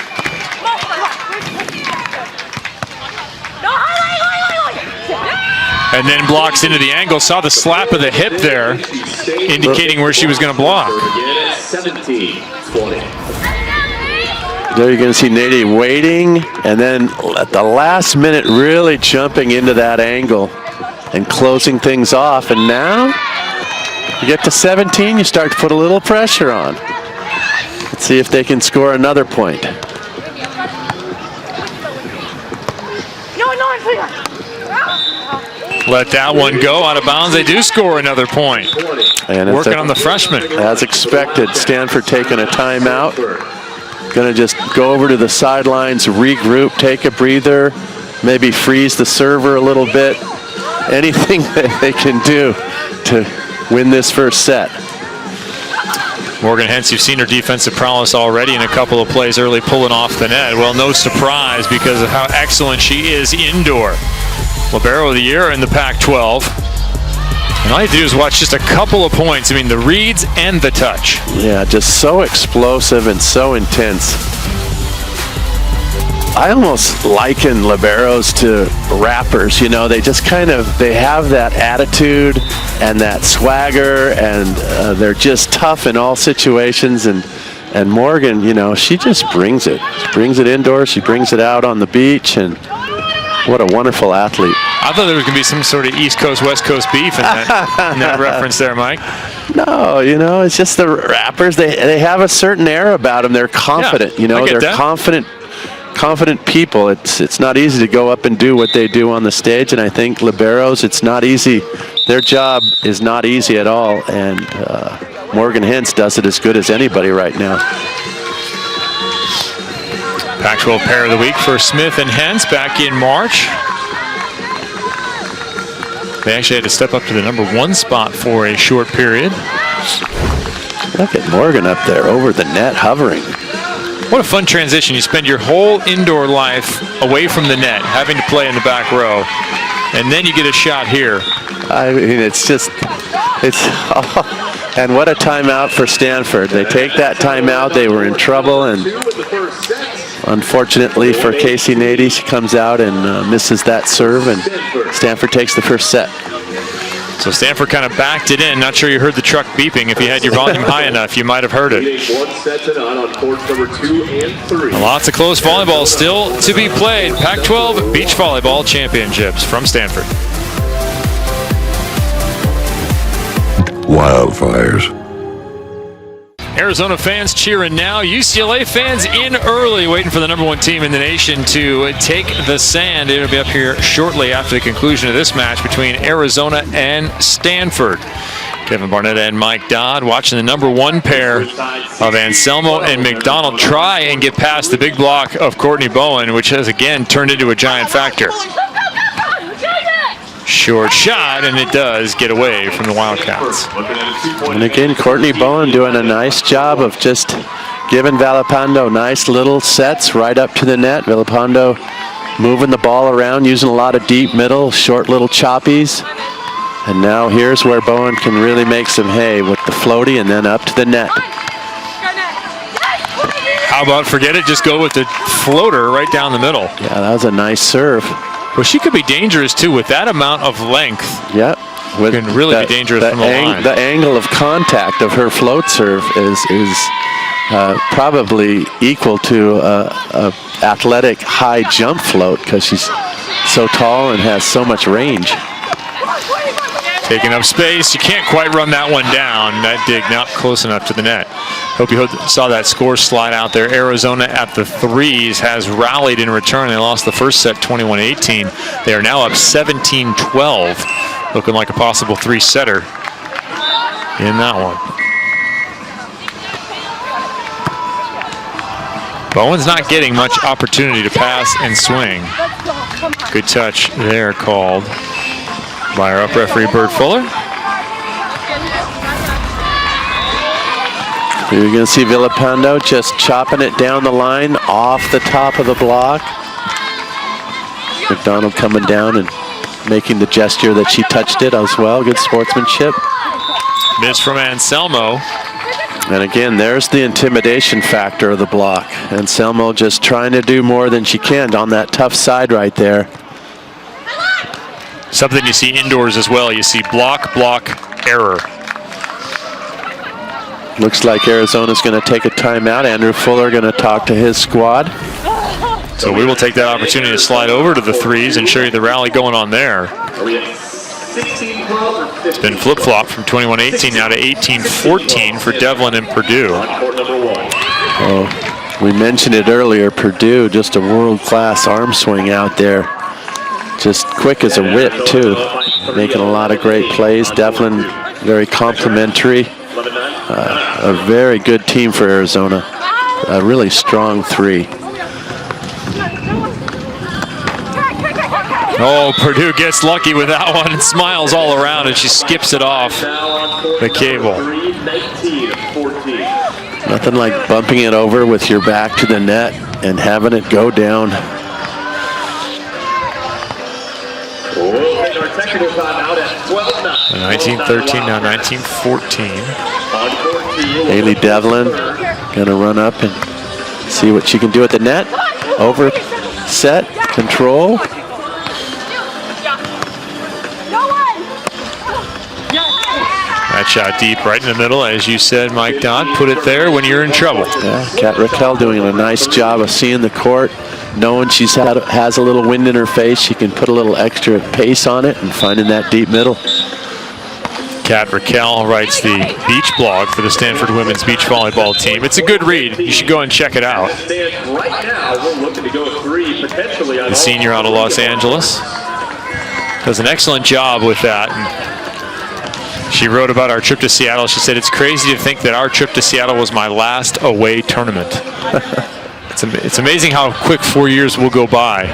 And then blocks into the angle. Saw the slap of the hip there, indicating where she was going to block. There you're going to see Nady waiting, and then at the last minute really jumping into that angle and closing things off. And now you get to 17, you start to put a little pressure on. Let's see if they can score another point. Let that one go out of bounds. They do score another point. And working on the freshman. As expected, Stanford taking a timeout. Going to just go over to the sidelines, regroup, take a breather, maybe freeze the server a little bit. Anything that they can do to win this first set. Morgan Hentz, you've seen her defensive prowess already in a couple of plays early, pulling off the net. Well, no surprise because of how excellent she is indoor. Libero of the year in the Pac-12. And all you have to do is watch just a couple of points. I mean, the reads and the touch. Yeah, just so explosive and so intense. I almost liken liberos to rappers. You know, they just they have that attitude and that swagger, and they're just tough in all situations. And Morgan, you know, she just brings it. She brings it indoors. She brings it out on the beach, and what a wonderful athlete. I thought there was going to be some sort of East Coast, West Coast beef in that reference there, Mike. No, you know, it's just the rappers. They have a certain air about them. They're confident. Yeah, you know, they're confident people. It's not easy to go up and do what they do on the stage, and I think liberos, it's not easy. Their job is not easy at all, and Morgan Hentz does it as good as anybody right now. Pac-12 pair of the week for Smith and Hentz back in March. They actually had to step up to the #1 spot for a short period. Look at Morgan up there over the net hovering. What a fun transition. You spend your whole indoor life away from the net, having to play in the back row, and then you get a shot here. I mean, and what a timeout for Stanford. They take that timeout. They were in trouble, and unfortunately for Casey Nady, she comes out and misses that serve, and Stanford takes the first set. So Stanford kind of backed it in. Not sure you heard the truck beeping. If you had your volume high enough, you might have heard it. Lots of close volleyball still to be played. Pac-12 Beach Volleyball Championships from Stanford. Wildfires. Arizona fans cheering now. UCLA fans in early, waiting for the #1 team in the nation to take the sand. It'll be up here shortly after the conclusion of this match between Arizona and Stanford. Kevin Barnett and Mike Dodd watching the #1 pair of Anselmo and MacDonald try and get past the big block of Courtney Bowen, which has again turned into a giant factor. Short shot, and it does get away from the Wildcats. And again, Courtney Bowen doing a nice job of just giving Villapando nice little sets right up to the net. Villapando moving the ball around, using a lot of deep middle, short little choppies. And now here's where Bowen can really make some hay with the floaty and then up to the net. How about forget it, just go with the floater right down the middle. Yeah, that was a nice serve. Well, she could be dangerous too with that amount of length. Yep. Can really be dangerous from the line. The angle of contact of her float serve is probably equal to a athletic high jump float because she's so tall and has so much range. Taking up space, you can't quite run that one down. That dig not close enough to the net. Hope you saw that score slide out there. Arizona at the threes has rallied in return. They lost the first set 21-18. They are now up 17-12 looking like a possible 3-setter in that one. Bowen's not getting much opportunity to pass and swing. Good touch there called by our up referee, Bert Fuller. You're going to see Villapando just chopping it down the line off the top of the block. MacDonald coming down and making the gesture that she touched it as well. Good sportsmanship. Miss from Anselmo. And again, there's the intimidation factor of the block. Anselmo just trying to do more than she can on that tough side right there. Something you see indoors as well. You see block, error. Looks like Arizona's going to take a timeout. Andrew Fuller going to talk to his squad. So we will take that opportunity to slide over to the threes and show you the rally going on there. It's been flip-flopped from 21-18 now to 18-14 for Devlin and Purdue. Oh, we mentioned it earlier. Purdue, just a world-class arm swing out there. Just quick as a whip, too. Making a lot of great plays. Devlin, very complimentary. A very good team for Arizona. A really strong 3. Oh, Purdue gets lucky with that one and smiles all around, and she skips it off the cable. Nothing like bumping it over with your back to the net and having it go down. We'll take our technical timeout at 12-9. 19-13, now 19-14. Haley Devlin gonna run up and see what she can do at the net. Over, set, control. That shot deep right in the middle, as you said, Mike Dodd. Put it there when you're in trouble. Yeah, Raquel doing a nice job of seeing the court, knowing she's has a little wind in her face. She can put a little extra pace on it and finding that deep middle. Raquel writes the beach blog for the Stanford women's beach volleyball team. It's a good read. You should go and check it out. The senior out of Los Angeles does an excellent job with that. And she wrote about our trip to Seattle. She said, it's crazy to think that our trip to Seattle was my last away tournament. It's amazing how quick 4 years will go by.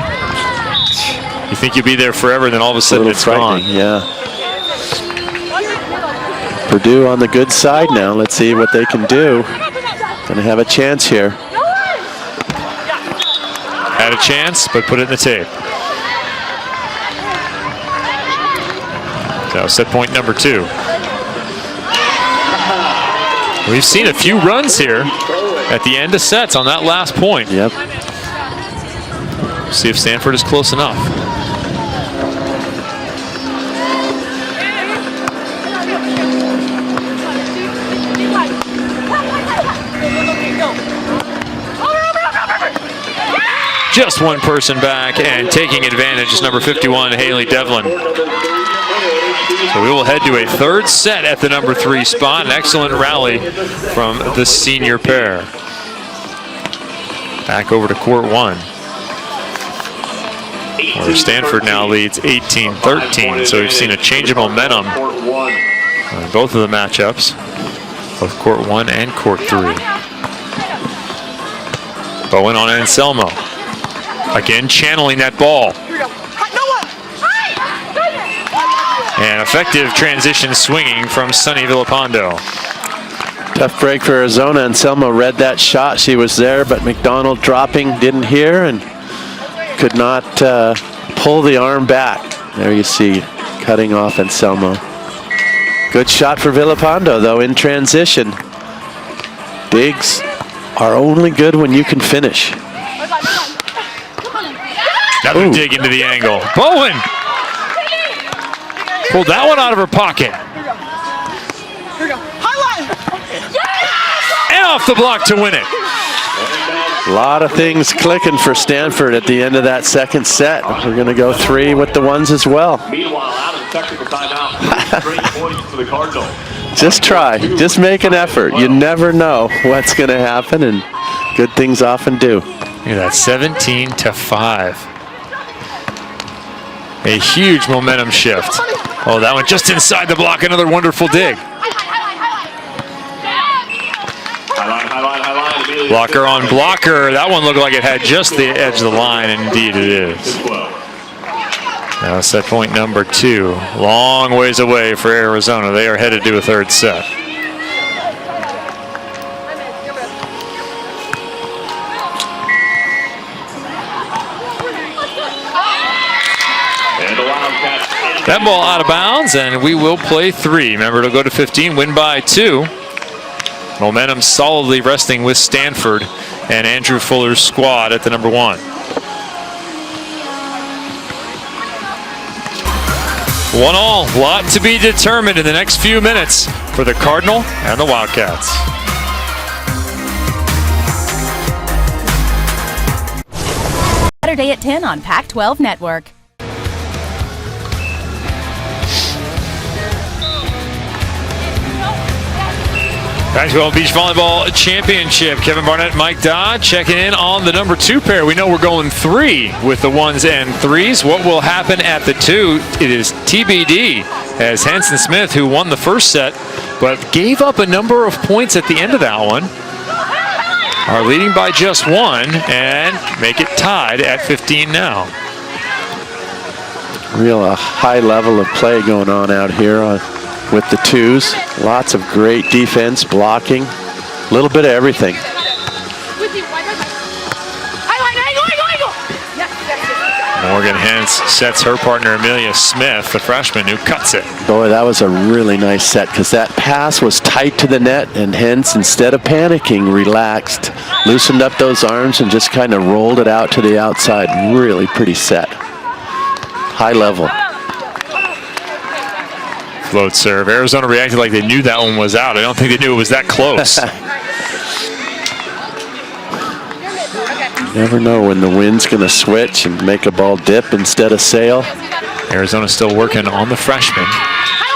You think you'll be there forever, and then all of a sudden it's gone. Yeah. Purdue on the good side now. Let's see what they can do. Gonna have a chance here. Had a chance, but put it in the tape. So set point number 2. We've seen a few runs here at the end of sets on that last point. Yep. See if Stanford is close enough. Just one person back, and taking advantage is number 51, Haley Devlin. So we will head to a third set at the number 3 spot. An excellent rally from the senior pair. Back over to court 1. Where Stanford now leads 18-13. So we've seen a change of momentum on both of the matchups, both court 1 and court 3. Bowen on Anselmo. Again, channeling that ball. And effective transition swinging from Sunny Villapando. Tough break for Arizona. Anselmo read that shot. She was there, but MacDonald dropping, didn't hear, and could not pull the arm back. There you see, cutting off Anselmo. Good shot for Villapando, though, in transition. Digs are only good when you can finish. Another dig into the angle. Bowen pulled that one out of her pocket. And off the block to win it. A lot of things clicking for Stanford at the end of that second set. We're going to go 3 with the ones as well. Meanwhile, out of the technical timeout, 3 points for the Cardinals. Just try. Just make an effort. You never know what's going to happen, and good things often do. Look at that, 17-5. A huge momentum shift. Oh, that one just inside the block. Another wonderful dig. Blocker on blocker. That one looked like it had just the edge of the line, and indeed it is. Now set point number 2. Long ways away for Arizona. They are headed to a third set. That ball out of bounds, and we will play 3. Remember, it'll go to 15, win by 2. Momentum solidly resting with Stanford and Andrew Fuller's squad at the number 1. 1-1, lot to be determined in the next few minutes for the Cardinal and the Wildcats. Saturday at 10 on Pac-12 Network. Pac-12 Beach Volleyball Championship. Kevin Barnett, Mike Dodd checking in on the number 2 pair. We know we're going 3 with the 1s and 3s. What will happen at the 2? It is TBD, as Hentz and Smith, who won the first set but gave up a number of points at the end of that one, are leading by just 1 and make it tied at 15 now. Real high level of play going on out here with the 2s. Lots of great defense, blocking, a little bit of everything. Morgan Hentz sets her partner Amelia Smith, the freshman, who cuts it. Boy, that was a really nice set, because that pass was tight to the net, and Hentz, instead of panicking, relaxed, loosened up those arms, and just kind of rolled it out to the outside. Really pretty set. High level. Float serve. Arizona reacted like they knew that one was out. I don't think they knew it was that close. You never know when the wind's going to switch and make a ball dip instead of sail. Arizona still working on the freshman.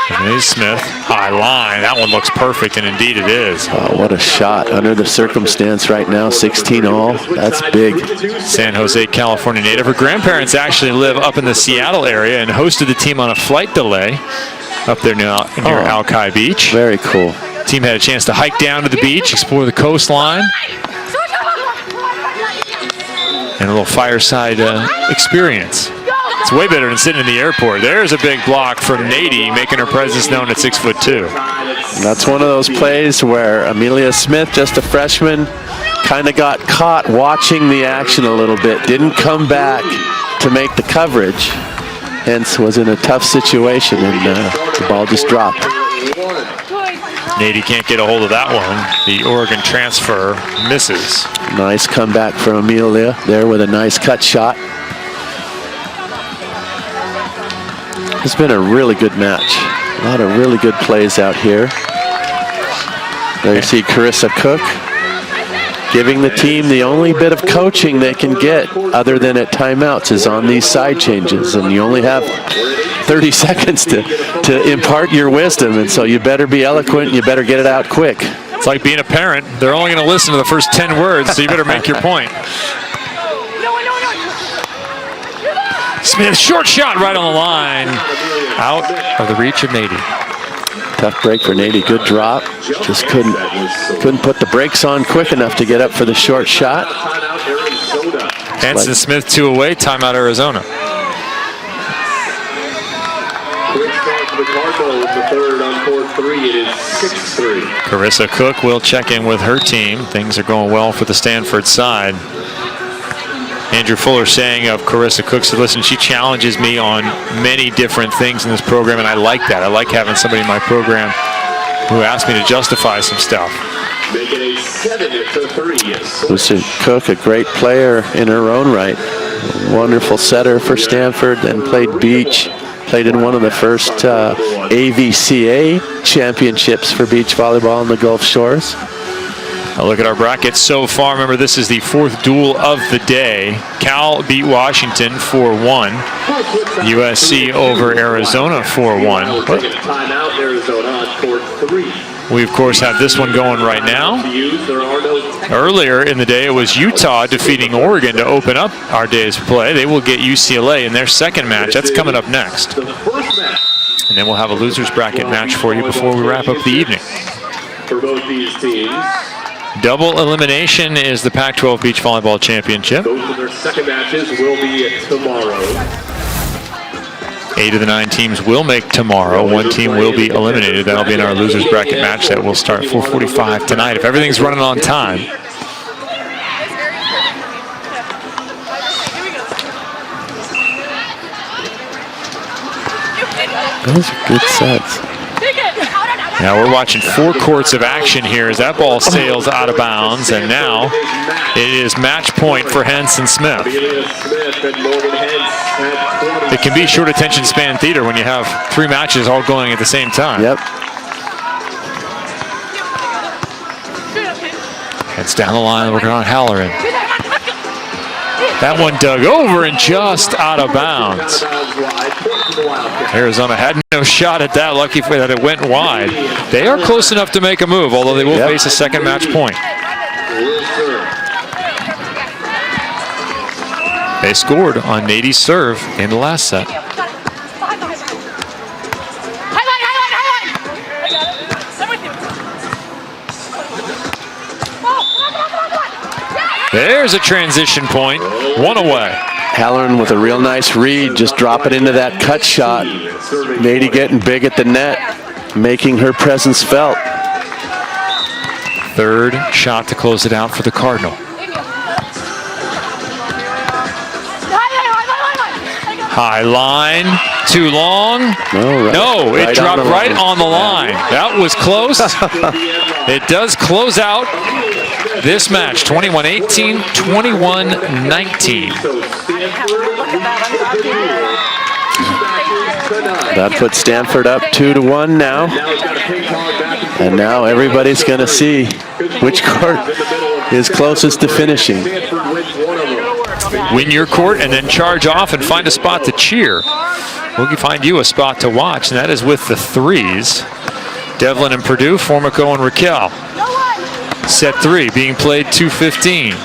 Nady Smith, high line. That one looks perfect, and indeed it is. Oh, what a shot under the circumstance right now. 16 all. That's big. San Jose, California native. Her grandparents actually live up in the Seattle area and hosted the team on a flight delay up there near Alki Beach. Very cool. Team had a chance to hike down to the beach, explore the coastline, and a little fireside experience. It's way better than sitting in the airport. There's a big block from Nady, making her presence known at 6'2". That's one of those plays where Amelia Smith, just a freshman, kind of got caught watching the action a little bit. Didn't come back to make the coverage. Hence was in a tough situation, and the ball just dropped. Nady can't get a hold of that one. The Oregon transfer misses. Nice comeback from Amelia there with a nice cut shot. It's been a really good match. A lot of really good plays out here. There you see Carissa Cook giving the team the only bit of coaching they can get other than at timeouts is on these side changes, and you only have 30 seconds to impart your wisdom, and so you better be eloquent and you better get it out quick. It's like being a parent. They're only going to listen to the first 10 words, so you better make your point. Smith, short shot right on the line. Out of the reach of Nady. Tough break for Nady. Good drop. Just couldn't put the brakes on quick enough to get up for the short shot. Hanson Smith 2 away. Timeout Arizona. Carissa Cook will check in with her team. Things are going well for the Stanford side. Andrew Fuller saying of Carissa Cook, said, listen, she challenges me on many different things in this program, and I like that. I like having somebody in my program who asks me to justify some stuff. Lucy Cook, a great player in her own right. Wonderful setter for Stanford, then played beach. Played in one of the first AVCA championships for beach volleyball in the Gulf Shores. A look at our bracket so far. Remember, this is the fourth duel of the day. Cal beat Washington 4-1. USC over Arizona 4-1. We, of course, have this one going right now. Earlier in the day, it was Utah defeating Oregon to open up our day's play. They will get UCLA in their second match. That's coming up next. And then we'll have a loser's bracket match for you before we wrap up the evening. For both these teams. Double elimination is the Pac-12 Beach Volleyball Championship. Both of their second matches will be tomorrow. 8 of the 9 teams will make tomorrow. 1 team will be eliminated. That'll be in our loser's bracket match that will start 4:45 tonight if everything's running on time. Those are good sets. Now we're watching 4 courts of action here as that ball sails out of bounds, and now it is match point for Hentz and Smith. It can be short attention span theater when you have 3 matches all going at the same time. Yep. Hentz down the line working on Hallaran. That one dug over and just out of bounds. Arizona had no shot at that. Lucky for that it went wide. They are close enough to make a move, although they will face a second match point. They scored on Nady's serve in the last set. There's a transition point, 1 away. Hallaran with a real nice read, just drop it into that cut shot. Nady getting big at the net, making her presence felt. Third shot to close it out for the Cardinal. High line, too long. No, it dropped right on the line. That was close. It does close out this match, 21-18, 21-19. That puts Stanford up 2-1 now. And now everybody's going to see which court is closest to finishing. Win your court and then charge off and find a spot to cheer. We'll find you a spot to watch, and that is with the 3s. Devlin and Purdue, Formico and Raquel. Set 3 being played 2:15.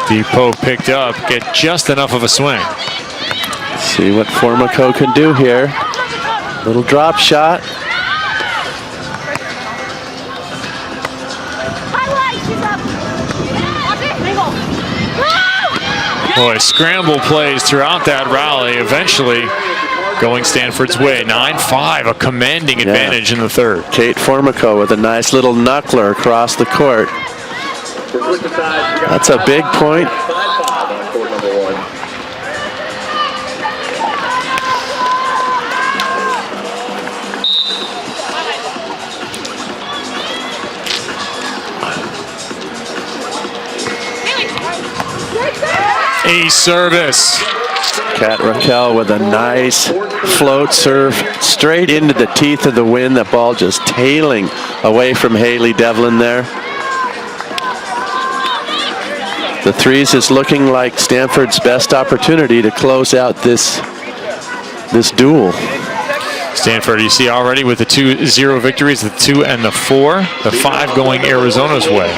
Depot picked up, get just enough of a swing. See what Formico can do here. Little drop shot. Boy, scramble plays throughout that rally, eventually going Stanford's way. 9-5, a commanding advantage in the third. Kate Formico with a nice little knuckler across the court. That's a big point. Ace service. Kat Raquel with a nice float serve straight into the teeth of the wind. That ball just tailing away from Haley Devlin there. The 3s is looking like Stanford's best opportunity to close out this duel. Stanford, you see already with the 2-0 victories, the 2 and the 4, the 5 going Arizona's way.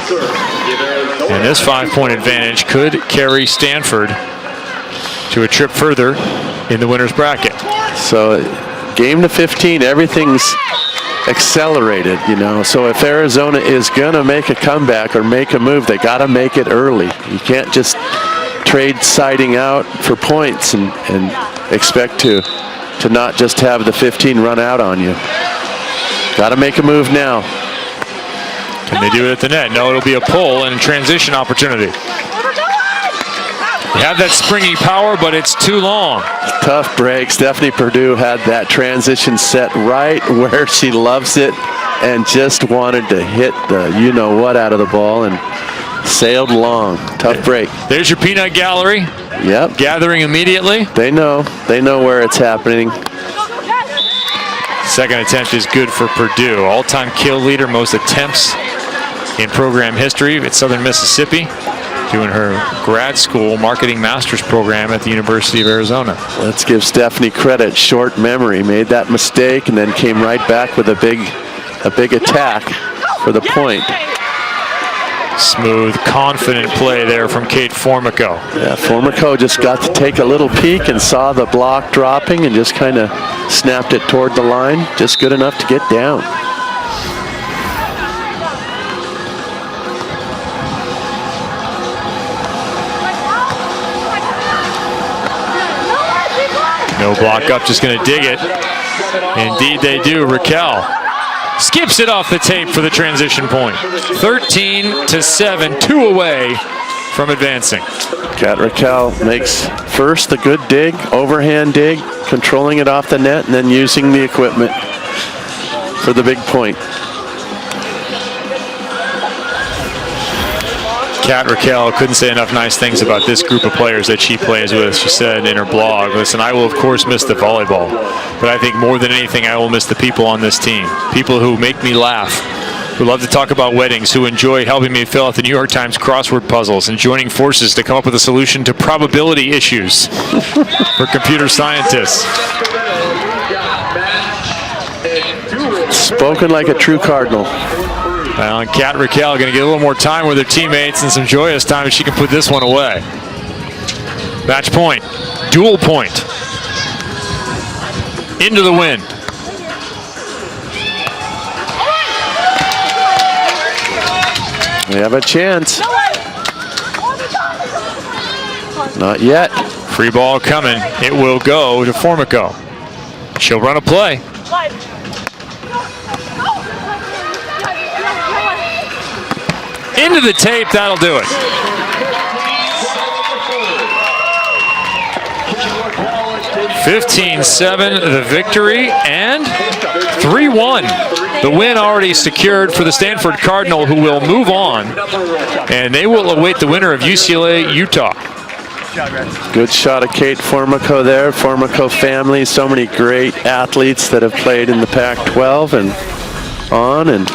And this 5-point advantage could carry Stanford to a trip further in the winner's bracket. So game to 15, everything's accelerated, you know. So if Arizona is going to make a comeback or make a move, they got to make it early. You can't just trade siding out for points and expect to not just have the 15 run out on you. Got to make a move now. Can they do it at the net? No, it'll be a pull and a transition opportunity. You have that springy power, but it's too long. Tough break. Stephanie Purdue had that transition set right where she loves it and just wanted to hit the you-know-what out of the ball and sailed long. Tough break. There's your peanut gallery. Yep. Gathering immediately. They know where it's happening. Second attempt is good for Purdue. All-time kill leader, most attempts in program history at Southern Mississippi, doing her grad school marketing master's program at the University of Arizona. Let's give Stephanie credit. Short memory, made that mistake and then came right back with a big attack for the point. Smooth, confident play there from Kate Formico. Yeah, Formico just got to take a little peek and saw the block dropping and just kind of snapped it toward the line. Just good enough to get down. No block up, just going to dig it. Indeed they do. Raquel skips it off the tape for the transition point. 13-7, 2 away from advancing. Raquel makes first the good dig, overhand dig, controlling it off the net, and then using the equipment for the big point. Raquel couldn't say enough nice things about this group of players that she plays with. She said in her blog, listen, I will of course miss the volleyball, but I think more than anything I will miss the people on this team. People who make me laugh, who love to talk about weddings, who enjoy helping me fill out the New York Times crossword puzzles and joining forces to come up with a solution to probability issues for computer scientists. Spoken like a true Cardinal. Well, and Raquel going to get a little more time with her teammates and some joyous time if she can put this one away. Match point, dual point. Into the wind. We have a chance. Not yet. Free ball coming. It will go to Formico. She'll run a play. Into the tape, that'll do it. 15-7, the victory, and 3-1. The win already secured for the Stanford Cardinal, who will move on, and they will await the winner of UCLA-Utah. Good shot of Kate Formico there. Formico family, so many great athletes that have played in the Pac-12 and on, and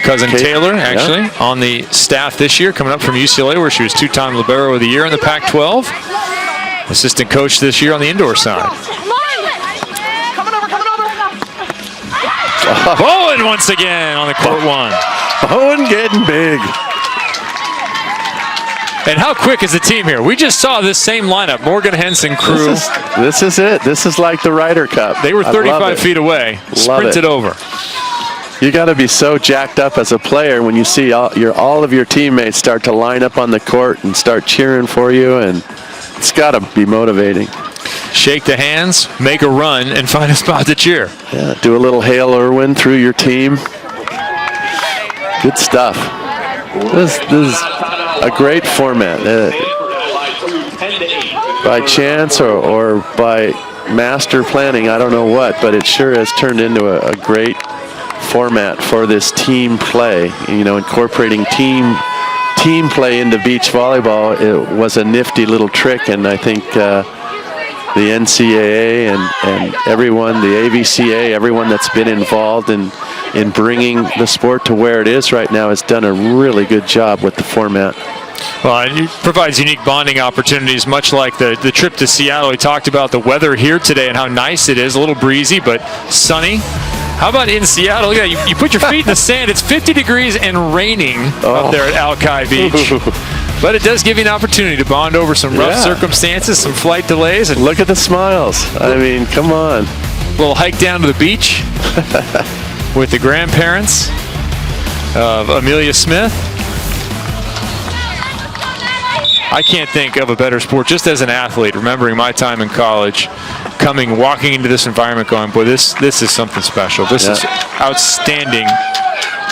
Cousin Kate, Taylor, actually, on the staff this year, coming up from UCLA, where she was two-time Libero of the Year in the Pac-12. Assistant coach this year on the indoor side. Coming over. Bowen once again on the court one. Bowen getting big. And how quick is the team here? We just saw this same lineup, Morgan, Hentz, and crew. This is it. This is like the Ryder Cup. They were 35 feet away, sprinted over. You got to be so jacked up as a player when you see all of your teammates start to line up on the court and start cheering for you, and it's got to be motivating. Shake the hands, make a run, and find a spot to cheer. Yeah, do a little Hail Irwin through your team. Good stuff. This is a great format. By chance or by master planning, I don't know what, but it sure has turned into a great format for this team play. You know, incorporating team play into beach volleyball, it was a nifty little trick, and I think the NCAA and everyone, the AVCA, everyone that's been involved in bringing the sport to where it is right now has done a really good job with the format. Well, it provides unique bonding opportunities, much like the trip to Seattle. We talked about the weather here today and how nice it is, a little breezy but sunny. How about in Seattle? Look at that. You put your feet in the sand. It's 50 degrees and raining up there at Alki Beach. But it does give you an opportunity to bond over some rough circumstances, some flight delays. And look at the smiles. I mean, come on. A little hike down to the beach with the grandparents of Amelia Smith. I can't think of a better sport, just as an athlete, remembering my time in college, walking into this environment going, boy, this is something special. This is outstanding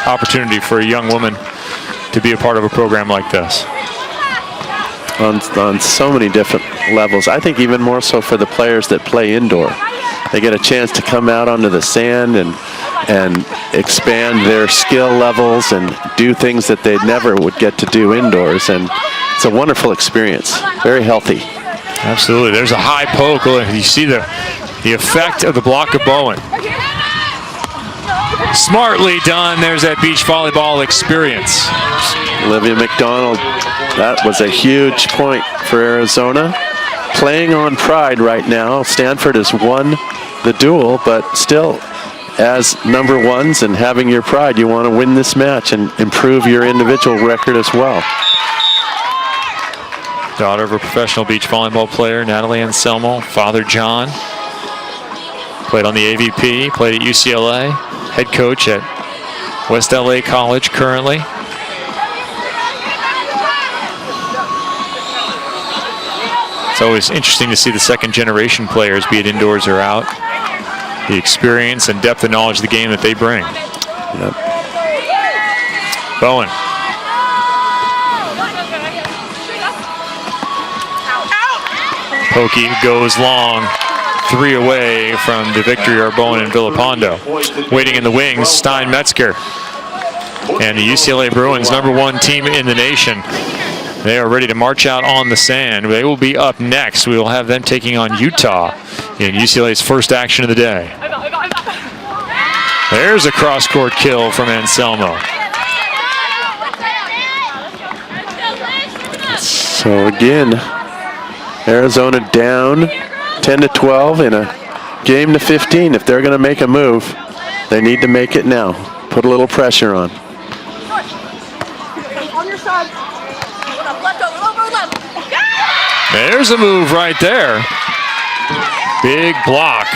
opportunity for a young woman to be a part of a program like this. On so many different levels. I think even more so for the players that play indoor. They get a chance to come out onto the sand and expand their skill levels and do things that they never would get to do indoors. And it's a wonderful experience. Very healthy. Absolutely. There's a high poke. You see the effect of the block of Bowen. Smartly done. There's that beach volleyball experience. Olivia MacDonald, that was a huge point for Arizona. Playing on pride right now. Stanford has won the duel, but still as number ones and having your pride. You want to win this match and improve your individual record as well. Daughter of a professional beach volleyball player, Natalie Anselmo. Father John. Played on the AVP, played at UCLA. Head coach at West LA College currently. It's always interesting to see the second generation players, be it indoors or out. The experience and depth of knowledge of the game that they bring. Yep. Bowen. Pokey goes long. 3 away from the victory are Bowen and Villapando. Waiting in the wings, Stein Metzger. And the UCLA Bruins, #1 team in the nation. They are ready to march out on the sand. They will be up next. We will have them taking on Utah in UCLA's first action of the day. There's a cross-court kill from Anselmo. So again, Arizona down 10-12 in a game to 15. If they're going to make a move, they need to make it now. Put a little pressure on. There's a move right there. Big block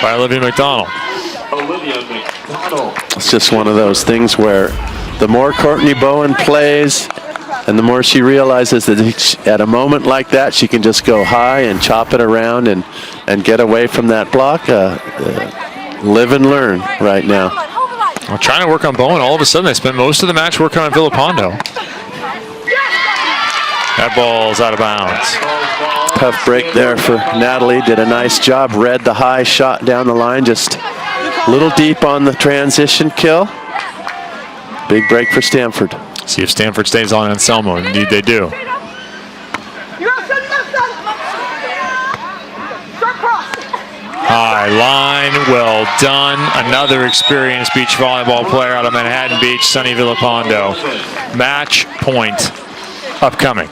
by Olivia MacDonald. It's just one of those things where the more Courtney Bowen plays and the more she realizes that at a moment like that she can just go high and chop it around and get away from that block. Live and learn right now. Well, trying to work on Bowen, all of a sudden they spent most of the match working on Villapando. That ball's out of bounds. Tough break there for Natalie. Did a nice job. Read the high shot down the line. Just a little deep on the transition kill. Big break for Stanford. See if Stanford stays on Anselmo. Indeed they do. High line, well done. Another experienced beach volleyball player out of Manhattan Beach, Sunny Villapando. Match point upcoming.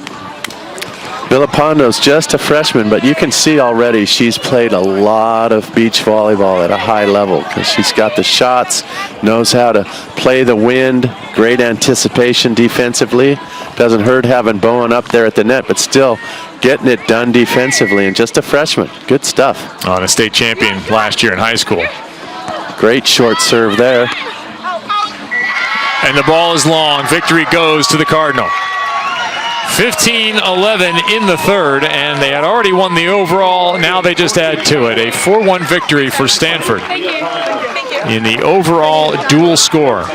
Villapando's just a freshman, but you can see already she's played a lot of beach volleyball at a high level because she's got the shots, knows how to play the wind, great anticipation defensively. Doesn't hurt having Bowen up there at the net, but still getting it done defensively, and just a freshman. Good stuff. On a state champion last year in high school. Great short serve there. And the ball is long. Victory goes to the Cardinal. 15-11 in the third, and they had already won the overall. Now they just add to it. A 4-1 victory for Stanford in the overall dual score.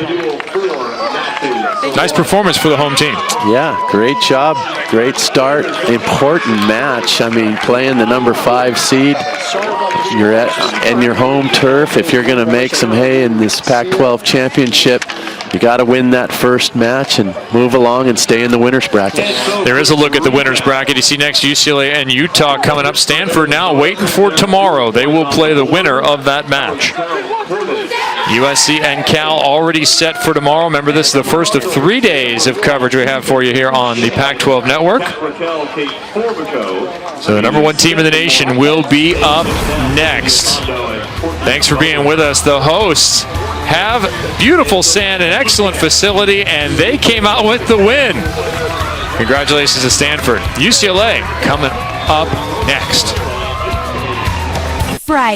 Nice performance for the home team. Yeah, great job. Great start. Important match. I mean, playing the #5 seed. You're in your home turf. If you're going to make some hay in this Pac-12 championship, you got to win that first match and move along and stay in the winner's bracket. There is a look at the winner's bracket. You see next UCLA and Utah coming up. Stanford now waiting for tomorrow. They will play the winner of that match. USC and Cal already set for tomorrow. Remember, this is the first of 3 days of coverage we have for you here on the Pac-12 Network. So the #1 team in the nation will be up next. Thanks for being with us. The hosts have beautiful sand, an excellent facility, and they came out with the win. Congratulations to Stanford. UCLA coming up next. Friday.